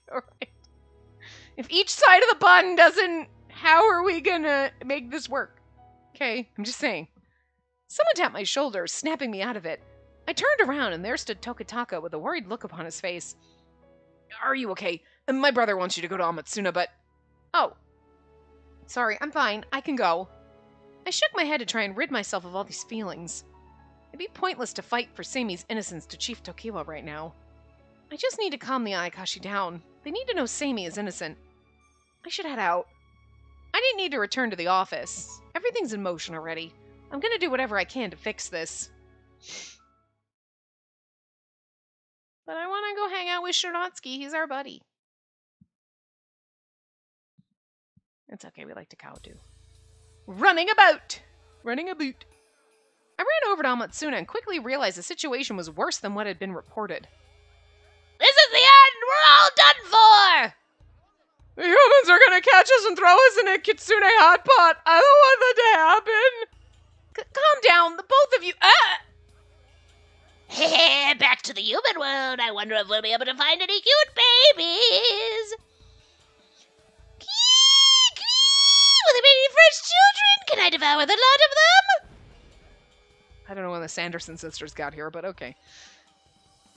Alright. If each side of the bun doesn't, how are we gonna make this work? Okay, I'm just saying. Someone tapped my shoulder, snapping me out of it. I turned around, and there stood Tokataka with a worried look upon his face. Are you okay? My brother wants you to go to Amatsuna, but... Oh. Sorry, I'm fine. I can go. I shook my head to try and rid myself of all these feelings. It'd be pointless to fight for Seimi's innocence to Chief Tokiwa right now. I just need to calm the Ayakashi down. They need to know Seimi is innocent. I should head out. I didn't need to return to the office. Everything's in motion already. I'm gonna do whatever I can to fix this. But I want to go hang out with Shiratsky. He's our buddy. It's okay, we like to cow too. Running about! Running about. I ran over to Amatsuna and quickly realized the situation was worse than what had been reported. This is the end! We're all done for! The humans are gonna catch us and throw us in a kitsune hot pot. I don't want that to happen. Calm down, the both of you. Back to the human world. I wonder if we'll be able to find any cute babies. Will there be any fresh children? Can I devour the lot of them? I don't know when the Sanderson sisters got here, but okay.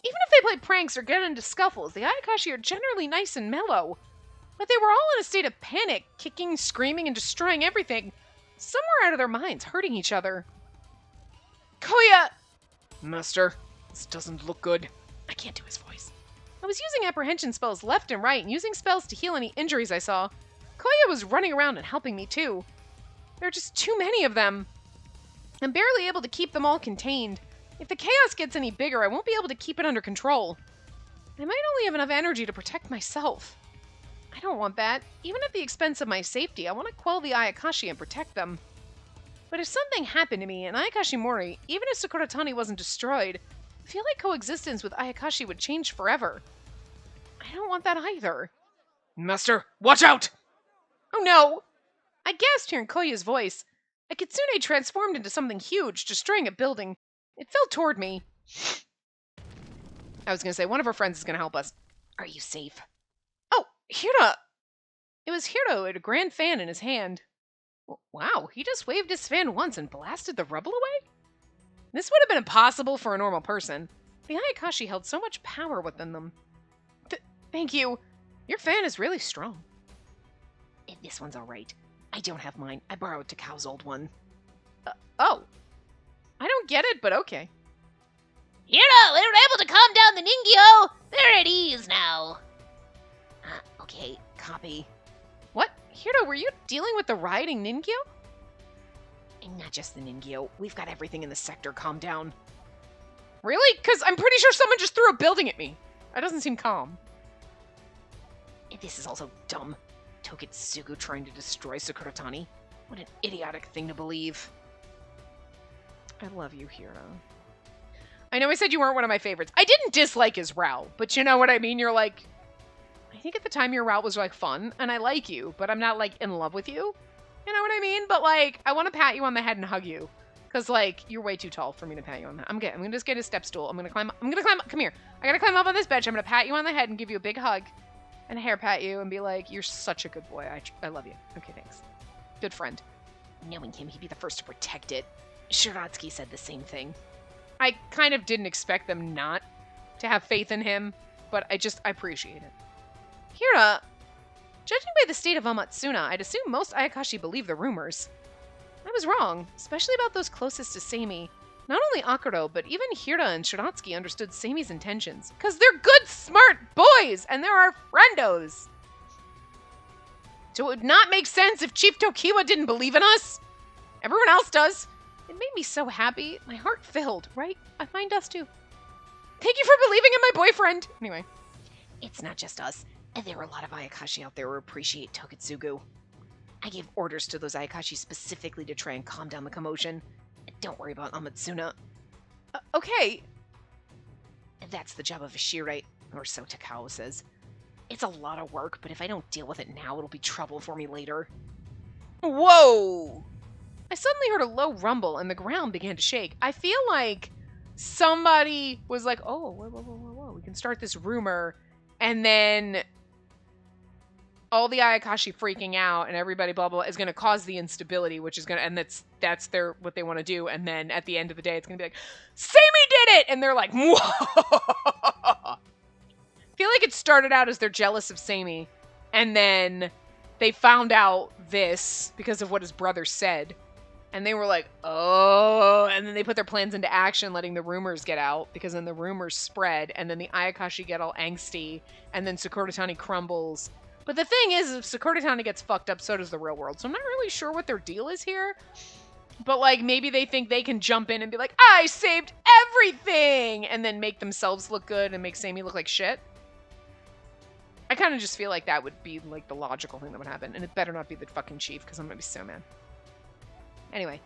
Even if they play pranks or get into scuffles, the Ayakashi are generally nice and mellow. But they were all in a state of panic, kicking, screaming, and destroying everything. Somewhere out of their minds, hurting each other. Koya! Master, this doesn't look good. I can't do his voice. I was using apprehension spells left and right, and using spells to heal any injuries I saw. Koya was running around and helping me too. There are just too many of them. I'm barely able to keep them all contained. If the chaos gets any bigger, I won't be able to keep it under control. I might only have enough energy to protect myself. I don't want that. Even at the expense of my safety, I want to quell the Ayakashi and protect them. But if something happened to me and Ayakashimori, even if Sakuratani wasn't destroyed, I feel like coexistence with Ayakashi would change forever. I don't want that either. Master, watch out! Oh no! I gasped hearing Koya's voice. A kitsune transformed into something huge, destroying a building. It fell toward me. I was going to say, one of our friends is going to help us. Are you safe? Oh, Hira! It was Hiro who had a grand fan in his hand. Wow, he just waved his fan once and blasted the rubble away? This would have been impossible for a normal person. The Ayakashi held so much power within them. Thank you. Your fan is really strong. This one's alright. I don't have mine. I borrowed Takau's old one. Oh. I don't get it, but okay. Hiro, we were able to calm down the Ningyo. They're at ease now. Okay, copy. What? Hiro, were you dealing with the rioting Ningyo? Not just the Ningyo. We've got everything in the sector. Calm down. Really? Because I'm pretty sure someone just threw a building at me. That doesn't seem calm. This is also dumb. Tokitsugu trying to destroy Sakuratani. What an idiotic thing to believe. I love you, Hiro. I know I said you weren't one of my favorites. I didn't dislike his route, but you know what I mean? You're like... I think at the time your route was, like, fun, and I like you, but I'm not, like, in love with you. You know what I mean? But, like, I want to pat you on the head and hug you. Because, like, you're way too tall for me to pat you on the head. I'm gonna just get a step stool. I'm gonna climb up. Come here. I gotta climb up on this bench. I'm gonna pat you on the head and give you a big hug. And hair pat you and be like, you're such a good boy. I love you. Okay, thanks. Good friend. Knowing him, he'd be the first to protect it. Shiratsky said the same thing. I kind of didn't expect them not to have faith in him, but I appreciate it. Hira, judging by the state of Amatsuna, I'd assume most Ayakashi believe the rumors. I was wrong, especially about those closest to Seimi. Not only Akuro, but even Hira and Shiratsuki understood Seimi's intentions. Because they're good, smart boys, and they're our friendos. So it would not make sense if Chief Tokiwa didn't believe in us. Everyone else does. It made me so happy. My heart filled, right? I find us too. Thank you for believing in my boyfriend. Anyway. It's not just us. There are a lot of Ayakashi out there who appreciate Tokitsugu. I gave orders to those Ayakashi specifically to try and calm down the commotion. Don't worry about Amatsuna. Okay. That's the job of a Shirei, or so Takao says. It's a lot of work, but if I don't deal with it now, it'll be trouble for me later. Whoa! I suddenly heard a low rumble and the ground began to shake. I feel like somebody was like, oh, whoa, we can start this rumor, and then all the Ayakashi freaking out and everybody blah blah is going to cause the instability, which is going to, and that's their what they want to do, and then at the end of the day it's going to be like, Seimi did it, and they're like, whoa. I feel like it started out as they're jealous of Seimi, and then they found out this because of what his brother said, and they were like, oh, and then they put their plans into action, letting the rumors get out, because then the rumors spread, and then the Ayakashi get all angsty, and then Sakuratani crumbles. But the thing is, if Sakuratani gets fucked up, so does the real world. So I'm not really sure what their deal is here. But, like, maybe they think they can jump in and be like, I saved everything! And then make themselves look good and make Seimi look like shit. I kind of just feel like that would be, like, the logical thing that would happen. And it better not be the fucking chief, because I'm going to be so mad. Anyway,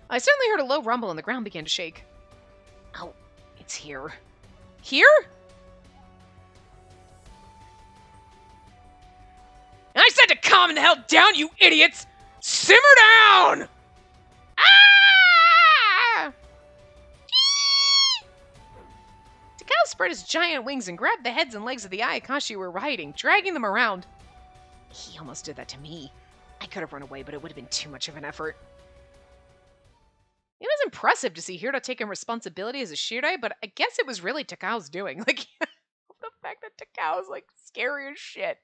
I suddenly heard a low rumble and the ground began to shake. Oh, it's here. Here? I said to calm the hell down, you idiots! Simmer down! Ah! Takao spread his giant wings and grabbed the heads and legs of the Ayakashi who were riding, dragging them around. He almost did that to me. I could have run away, but it would have been too much of an effort. It was impressive to see Hiro taking responsibility as a Shirei, but I guess it was really Takao's doing. Like, the fact that Takao's, like, scary as shit.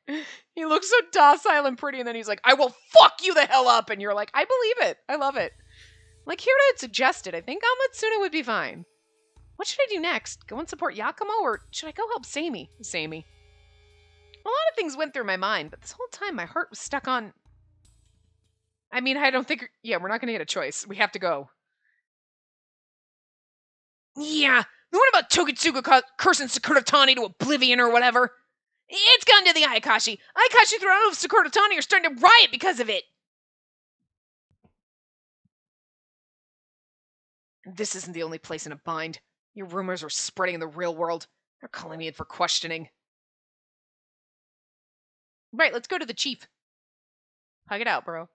He looks so docile and pretty, and then he's like, I will fuck you the hell up! And you're like, I believe it. I love it. Like Hiro had suggested, I think Amatsuna would be fine. What should I do next? Go and support Yakumo, or should I go help Seimi? Seimi. A lot of things went through my mind, but this whole time my heart was stuck on... I mean, I don't think... Yeah, we're not going to get a choice. We have to go. Yeah, what about Tokitsugu cursing Sakuratani to oblivion or whatever? It's gone to the Ayakashi. Ayakashi throughout of Sakuratani are starting to riot because of it. This isn't the only place in a bind. Your rumors are spreading in the real world. They're calling me in for questioning. Right, let's go to the chief. Hug it out, bro.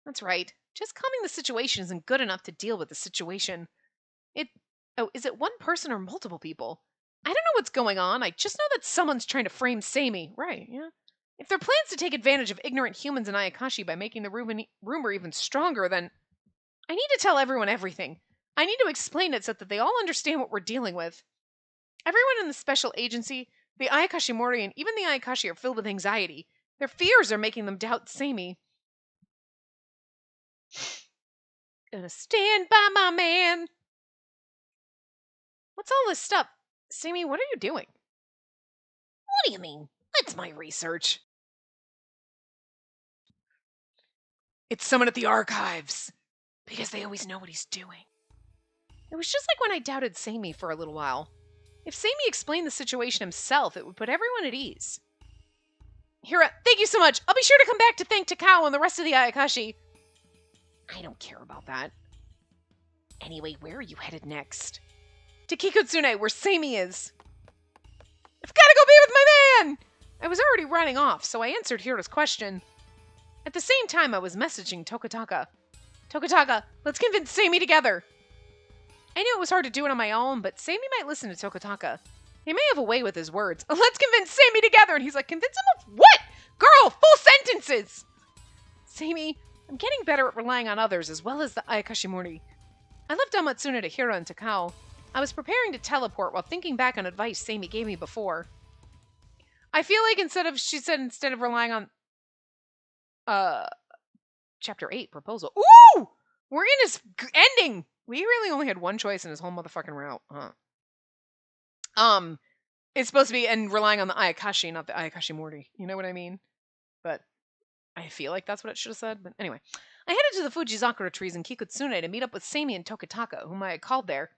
That's right. Just calming the situation isn't good enough to deal with the situation. Is it one person or multiple people? I don't know what's going on. I just know that someone's trying to frame Seimi. Right, yeah. If their plans to take advantage of ignorant humans in Ayakashi by making the rumor even stronger, then I need to tell everyone everything. I need to explain it so that they all understand what we're dealing with. Everyone in the special agency, the Ayakashimori, and even the Ayakashi are filled with anxiety. Their fears are making them doubt Seimi. Gonna stand by my man. What's all this stuff? Seimi, what are you doing? What do you mean? That's my research. It's someone at the archives. Because they always know what he's doing. It was just like when I doubted Seimi for a little while. If Seimi explained the situation himself, it would put everyone at ease. Hira, thank you so much. I'll be sure to come back to thank Takao and the rest of the Ayakashi. I don't care about that. Anyway, where are you headed next? To Kikutsune, where Seimi is. I've got to go be with my man! I was already running off, so I answered Hira's question. At the same time, I was messaging Tokataka. Tokataka, let's convince Seimi together. I knew it was hard to do it on my own, but Seimi might listen to Tokataka. He may have a way with his words. Let's convince Seimi together! And he's like, convince him of what? Girl, full sentences! Seimi, I'm getting better at relying on others as well as the Ayakashimori. I left Amatsuna to Hira and Takao. I was preparing to teleport while thinking back on advice Seimi gave me before. I feel like instead of relying on Chapter 8, proposal. Ooh! We're in his ending! We really only had one choice in his whole motherfucking route, huh? It's supposed to be, and relying on the Ayakashi, not the Ayakashimori. You know what I mean? But I feel like that's what it should have said. But anyway, I headed to the Fujizakura trees in Kikutsune to meet up with Seimi and Tokitaka, whom I had called there.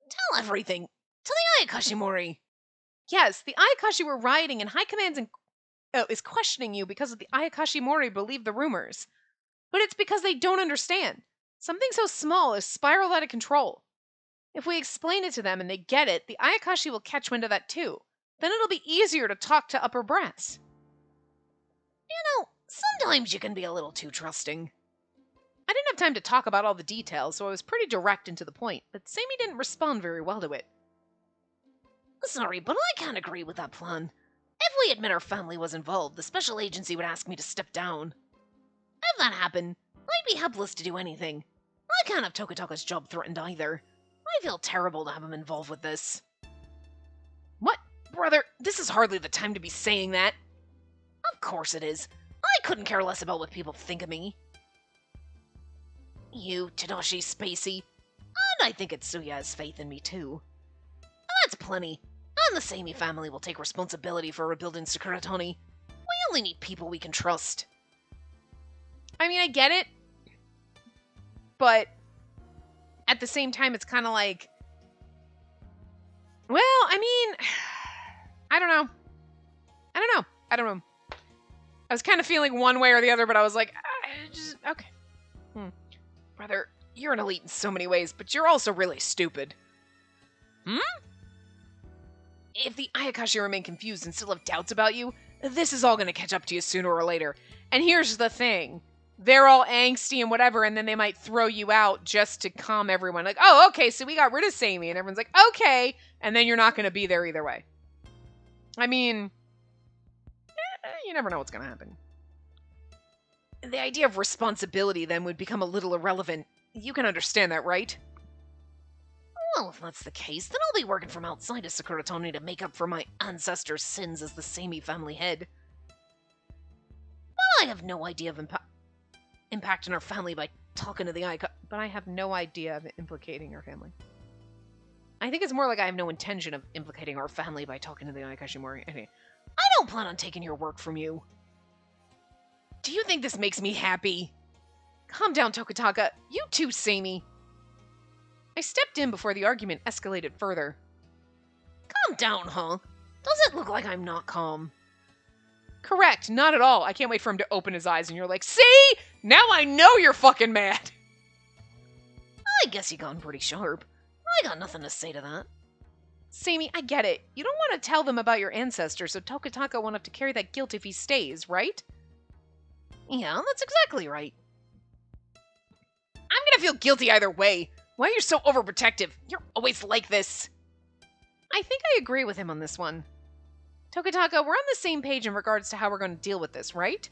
Tell everything. Tell the Ayakashimori. Yes, the Ayakashi were rioting, and High Commands is questioning you because of the Ayakashimori believe the rumors. But it's because they don't understand. Something so small has spiraled out of control. If we explain it to them and they get it, the Ayakashi will catch wind of that too. Then it'll be easier to talk to upper brass. You know, sometimes you can be a little too trusting. I didn't have time to talk about all the details, so I was pretty direct and to the point, but Sammy didn't respond very well to it. Sorry, but I can't agree with that plan. If we admit our family was involved, the special agency would ask me to step down. If that happened, I'd be helpless to do anything. I can't have Tokitaka's job threatened either. I feel terrible to have him involved with this. What? Brother, this is hardly the time to be saying that. Of course it is. I couldn't care less about what people think of me. You, Tadashi, Spacey. And I think Itsuya has faith in me too. That's plenty. And the Seimi family will take responsibility for rebuilding Sakuratani. We only need people we can trust. I mean, I get it. But at the same time, it's kind of like... Well, I mean... I don't know. I don't know. I was kind of feeling one way or the other, but I was like, okay. Brother, you're an elite in so many ways, but you're also really stupid. If the Ayakashi remain confused and still have doubts about you, this is all going to catch up to you sooner or later. And here's the thing. They're all angsty and whatever, and then they might throw you out just to calm everyone. Like, oh, okay, so we got rid of Seimi. And everyone's like, okay. And then you're not going to be there either way. I mean, you never know what's going to happen. The idea of responsibility then would become a little irrelevant. You can understand that, right? Well, if that's the case, then I'll be working from outside of Sakuratani to make up for my ancestors' sins as the Seimi family head. But I have no idea of impacting our family by talking to the But I have no idea of implicating our family. I think it's more like I have no intention of implicating our family by talking to the Ayakashimori. Anyway, I don't plan on taking your work from you. Do you think this makes me happy? Calm down, Tokitaka. You too, Seimi. I stepped in before the argument escalated further. Calm down, huh? Does it look like I'm not calm? Correct, not at all. I can't wait for him to open his eyes and you're like, see? Now I know you're fucking mad. I guess you gone pretty sharp. I got nothing to say to that. Seimi, I get it. You don't want to tell them about your ancestors, so Tokitaka won't have to carry that guilt if he stays, right? Yeah, that's exactly right. I'm gonna feel guilty either way. Why are you so overprotective? You're always like this. I think I agree with him on this one. Tokitaka, we're on the same page in regards to how we're going to deal with this, right?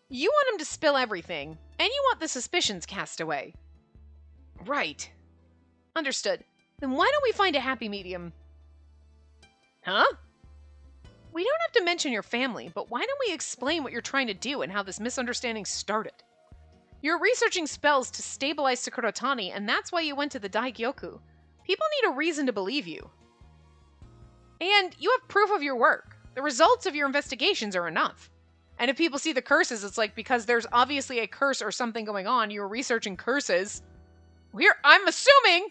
You want him to spill everything, and you want the suspicions cast away. Right. Understood. Then why don't we find a happy medium? Huh? We don't have to mention your family, but why don't we explain what you're trying to do and how this misunderstanding started? You're researching spells to stabilize Sakuratani, and that's why you went to the Daigyoku. People need a reason to believe you. And you have proof of your work. The results of your investigations are enough. And if people see the curses, it's like, because there's obviously a curse or something going on, you're researching curses. I'm assuming,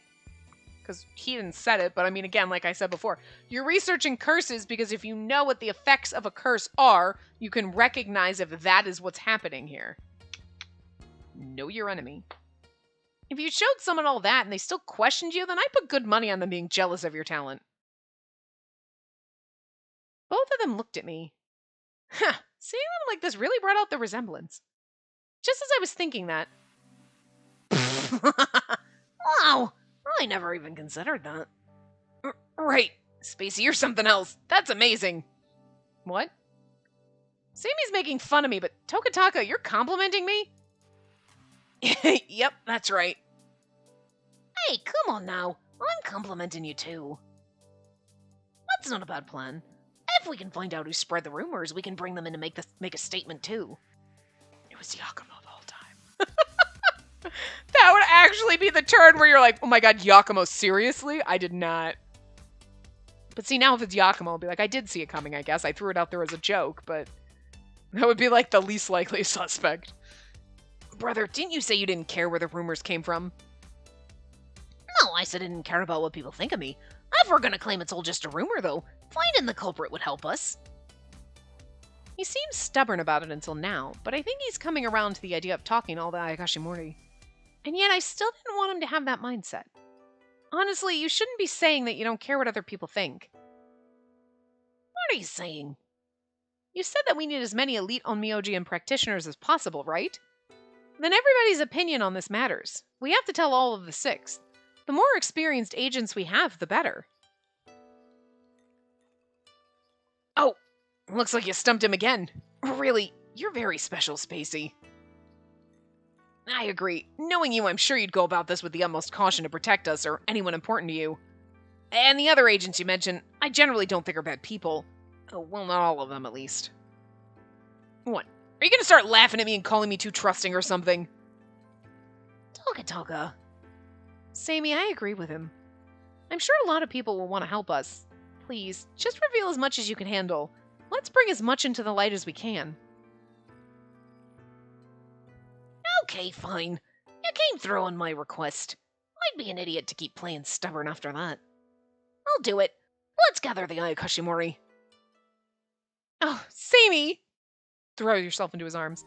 because he didn't set it, but I mean, again, like I said before, you're researching curses because if you know what the effects of a curse are, you can recognize if that is what's happening here. Know your enemy. If you showed someone all that and they still questioned you, then I'd put good money on them being jealous of your talent. Both of them looked at me. Huh, seeing them like this really brought out the resemblance. Just as I was thinking that. Wow, I never even considered that. Right, Spacey, you're something else. That's amazing. What? Sammy's making fun of me, but Tokitaka, you're complimenting me? Yep, that's right. Hey, come on now. I'm complimenting you too. That's not a bad plan. If we can find out who spread the rumors, we can bring them in to make a statement too. It was Yakumo the whole time. That would actually be the turn where you're like, oh my god, Yakumo, seriously? I did not. But see, now if it's Yakumo, I'll be like, I did see it coming, I guess. I threw it out there as a joke, but that would be like the least likely suspect. Brother, didn't you say you didn't care where the rumors came from? No, I said I didn't care about what people think of me. If we're gonna claim it's all just a rumor, though, finding the culprit would help us. He seems stubborn about it until now, but I think he's coming around to the idea of talking all the Ayakashimori. And yet I still didn't want him to have that mindset. Honestly, you shouldn't be saying that you don't care what other people think. What are you saying? You said that we need as many elite Onmyoji practitioners as possible, right? Then everybody's opinion on this matters. We have to tell all of the 6. The more experienced agents we have, the better. Oh, looks like you stumped him again. Really, you're very special, Spacey. I agree. Knowing you, I'm sure you'd go about this with the utmost caution to protect us or anyone important to you. And the other agents you mentioned, I generally don't think are bad people. Oh, well, not all of them, at least. What? Are you gonna start laughing at me and calling me too trusting or something? Toka. Sammy, I agree with him. I'm sure a lot of people will want to help us. Please, just reveal as much as you can handle. Let's bring as much into the light as we can. Okay, fine. You came through on my request. I'd be an idiot to keep playing stubborn after that. I'll do it. Let's gather the Ayakashimori. Oh, Sammy! Throw yourself into his arms.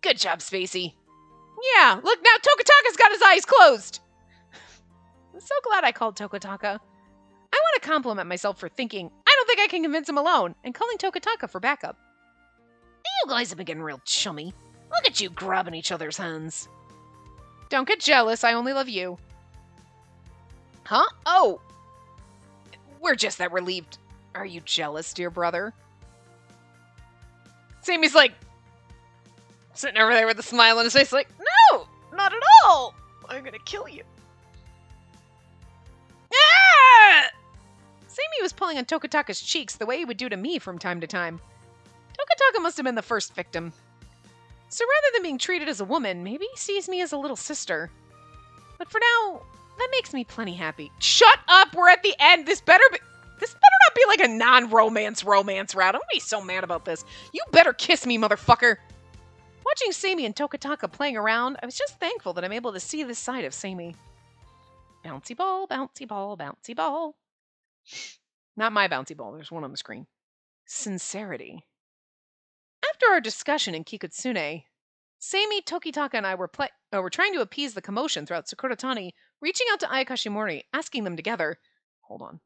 Good job, Spacey. Yeah, look now, Tokataka's got his eyes closed! I'm so glad I called Tokataka. I want to compliment myself for thinking, I don't think I can convince him alone, and calling Tokataka for backup. You guys have been getting real chummy. Look at you grabbing each other's hands. Don't get jealous, I only love you. Huh? Oh! We're just that relieved. Are you jealous, dear brother? Sammy's like, sitting over there with a smile on his face like, no, not at all. I'm gonna kill you. Ah! Sammy was pulling on Tokataka's cheeks the way he would do to me from time to time. Tokataka must have been the first victim. So rather than being treated as a woman, maybe he sees me as a little sister. But for now, that makes me plenty happy. Shut up! We're at the end! This better not be like a non-romance route. I'm gonna be so mad about this. You better kiss me, motherfucker! Watching Sammy and Tokataka playing around, I was just thankful that I'm able to see this side of Sammy. Bouncy ball, bouncy ball, bouncy ball. Not my bouncy ball, there's one on the screen. Sincerity. After our discussion in Kikutsune, Sammy, Tokitaka, and I were trying to appease the commotion throughout Sakuratani, reaching out to Ayakashimori, asking them together. Hold on.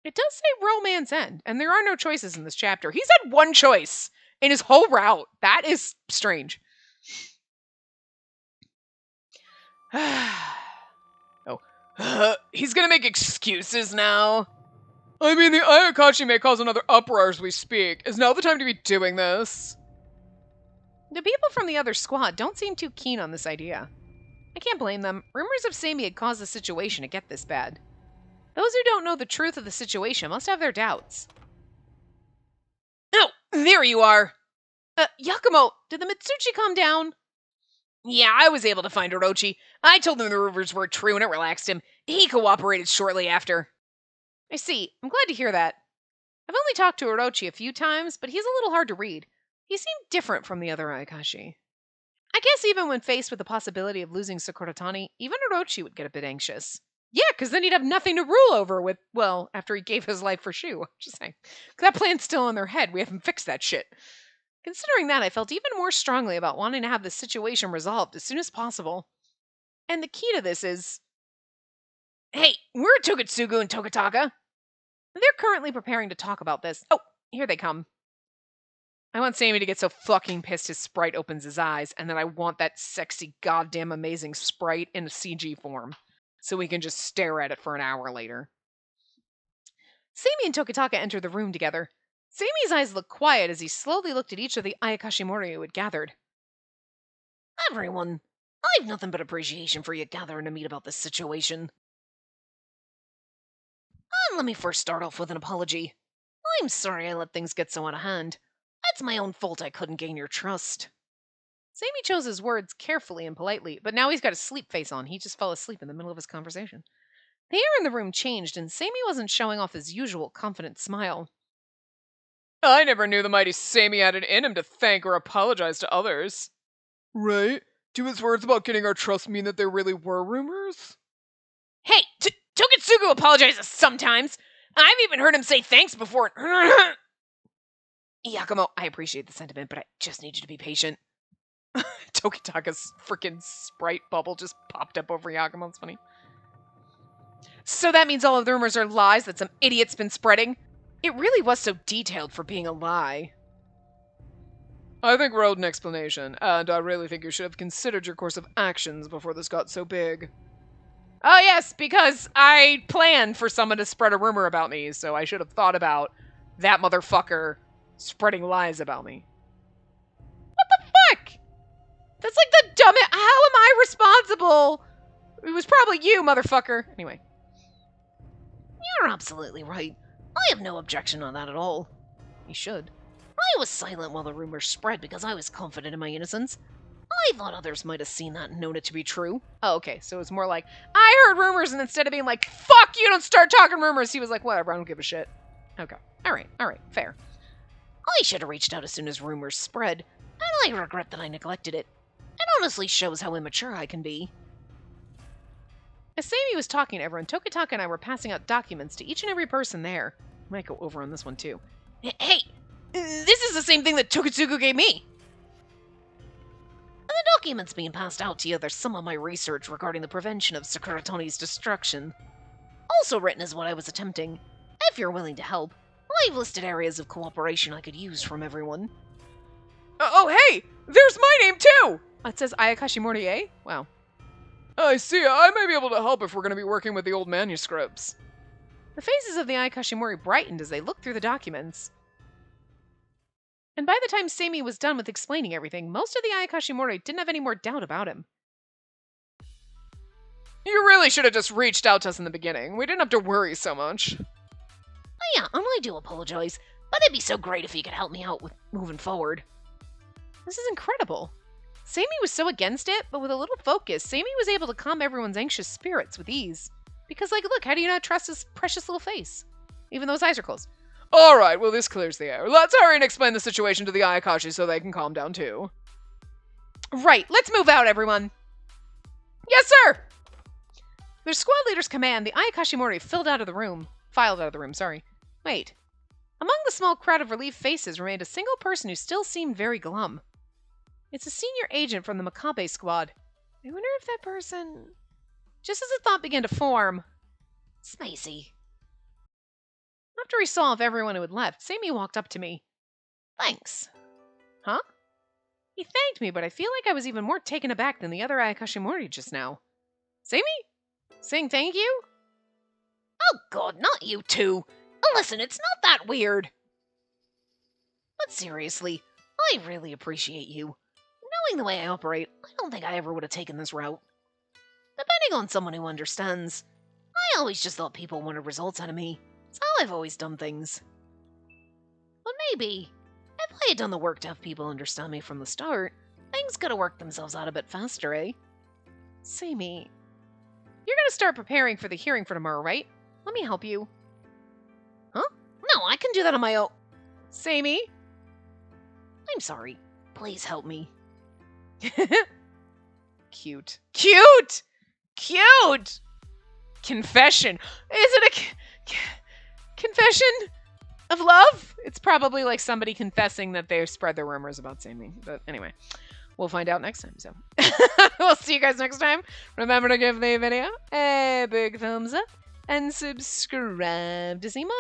It does say romance end, and there are no choices in this chapter. He's had one choice in his whole route. That is strange. He's gonna make excuses now. I mean, the Ayakashi may cause another uproar as we speak. Is now the time to be doing this? The people from the other squad don't seem too keen on this idea. I can't blame them. Rumors of Sammy had caused the situation to get this bad. Those who don't know the truth of the situation must have their doubts. Oh, there you are! Yakumo, did the Mitsuchi calm down? Yeah, I was able to find Orochi. I told him the rumors were true and it relaxed him. He cooperated shortly after. I see. I'm glad to hear that. I've only talked to Orochi a few times, but he's a little hard to read. He seemed different from the other Ayakashi. I guess even when faced with the possibility of losing Sakuratani, even Orochi would get a bit anxious. Yeah, because then he'd have nothing to rule over with, well, after he gave his life for Shu. Just saying. That plan's still in their head. We haven't fixed that shit. Considering that, I felt even more strongly about wanting to have the situation resolved as soon as possible. And the key to this is... Hey, we're Tokatsugu and Tokataka. They're currently preparing to talk about this. Oh, here they come. I want Sammy to get so fucking pissed his sprite opens his eyes, and then I want that sexy, goddamn amazing sprite in a CG form, so we can just stare at it for an hour later. Sammy and Tokataka enter the room together. Sammy's eyes looked quiet as he slowly looked at each of the Ayakashimori who had gathered. Everyone, I have nothing but appreciation for you gathering to meet about this situation. Let me first start off with an apology. I'm sorry I let things get so out of hand. It's my own fault I couldn't gain your trust. Sammy chose his words carefully and politely, but now he's got a sleep face on. He just fell asleep in the middle of his conversation. The air in the room changed, and Sammy wasn't showing off his usual confident smile. I never knew the mighty Sammy had it in him to thank or apologize to others. Right? Do his words about getting our trust mean that there really were rumors? Hey, Tokitsugu apologizes sometimes. I've even heard him say thanks before. Yakumo, I appreciate the sentiment, but I just need you to be patient. Tokitaka's freaking sprite bubble just popped up over Yakumo. It's funny. So that means all of the rumors are lies that some idiot's been spreading? It really was so detailed for being a lie. I think we're owed an explanation, and I really think you should have considered your course of actions before this got so big. Oh yes, because I planned for someone to spread a rumor about me, so I should have thought about that motherfucker spreading lies about me. What the fuck? That's like the dumbest. How am I responsible? It was probably you, motherfucker. Anyway. You're absolutely right. I have no objection on that at all. You should. I was silent while the rumors spread because I was confident in my innocence. I thought others might have seen that and known it to be true. Oh, okay. So it's more like, I heard rumors, and instead of being like, fuck you, don't start talking rumors, he was like, whatever, I don't give a shit. Okay. Alright, fair. I should have reached out as soon as rumors spread, and I regret that I neglected it. It honestly shows how immature I can be. As Sammy was talking to everyone, Tokitaka and I were passing out documents to each and every person there. Might go over on this one too. Hey, this is the same thing that Tokitsugu gave me. The documents being passed out to you, there's some of my research regarding the prevention of Sakuratani's destruction. Also written is what I was attempting. If you're willing to help, I've listed areas of cooperation I could use from everyone. Oh, hey! There's my name too! It says Ayakashimori, eh? Wow. I see. I may be able to help if we're going to be working with the old manuscripts. The faces of the Ayakashimori brightened as they looked through the documents. And by the time Sammy was done with explaining everything, most of the Ayakashimori didn't have any more doubt about him. You really should have just reached out to us in the beginning. We didn't have to worry so much. Oh yeah, and I do apologize, but it'd be so great if you could help me out with moving forward. This is incredible. Sammy was so against it, but with a little focus, Sammy was able to calm everyone's anxious spirits with ease. Because, like, look, how do you not trust his precious little face? Even though his eyes are closed. Alright, well, this clears the air. Let's hurry and explain the situation to the Ayakashi so they can calm down, too. Right, let's move out, everyone. Yes, sir! Their squad leader's command, the Ayakashimori filed out of the room. Wait. Among the small crowd of relieved faces remained a single person who still seemed very glum. It's a senior agent from the Makabe squad. I wonder if that person... Just as a thought began to form... Spacey. After he saw off everyone who had left, Sammy walked up to me. Thanks. Huh? He thanked me, but I feel like I was even more taken aback than the other Ayakashimori just now. Sammy? Saying thank you? Oh god, not you two. Listen, it's not that weird. But seriously, I really appreciate you. Knowing the way I operate, I don't think I ever would have taken this route. Depending on someone who understands, I always just thought people wanted results out of me. It's how I've always done things. But maybe, if I had done the work to have people understand me from the start, things could have worked themselves out a bit faster, eh? Sammy, you're gonna start preparing for the hearing for tomorrow, right? Let me help you. Huh? No, I can do that on my own. Sammy? I'm sorry. Please help me. Cute. Cute! Cute! Confession. Is it a confession of love? It's probably like somebody confessing that they spread their rumors about Sammy. But anyway, we'll find out next time. So we'll see you guys next time. Remember to give the video a big thumbs up and subscribe to see more.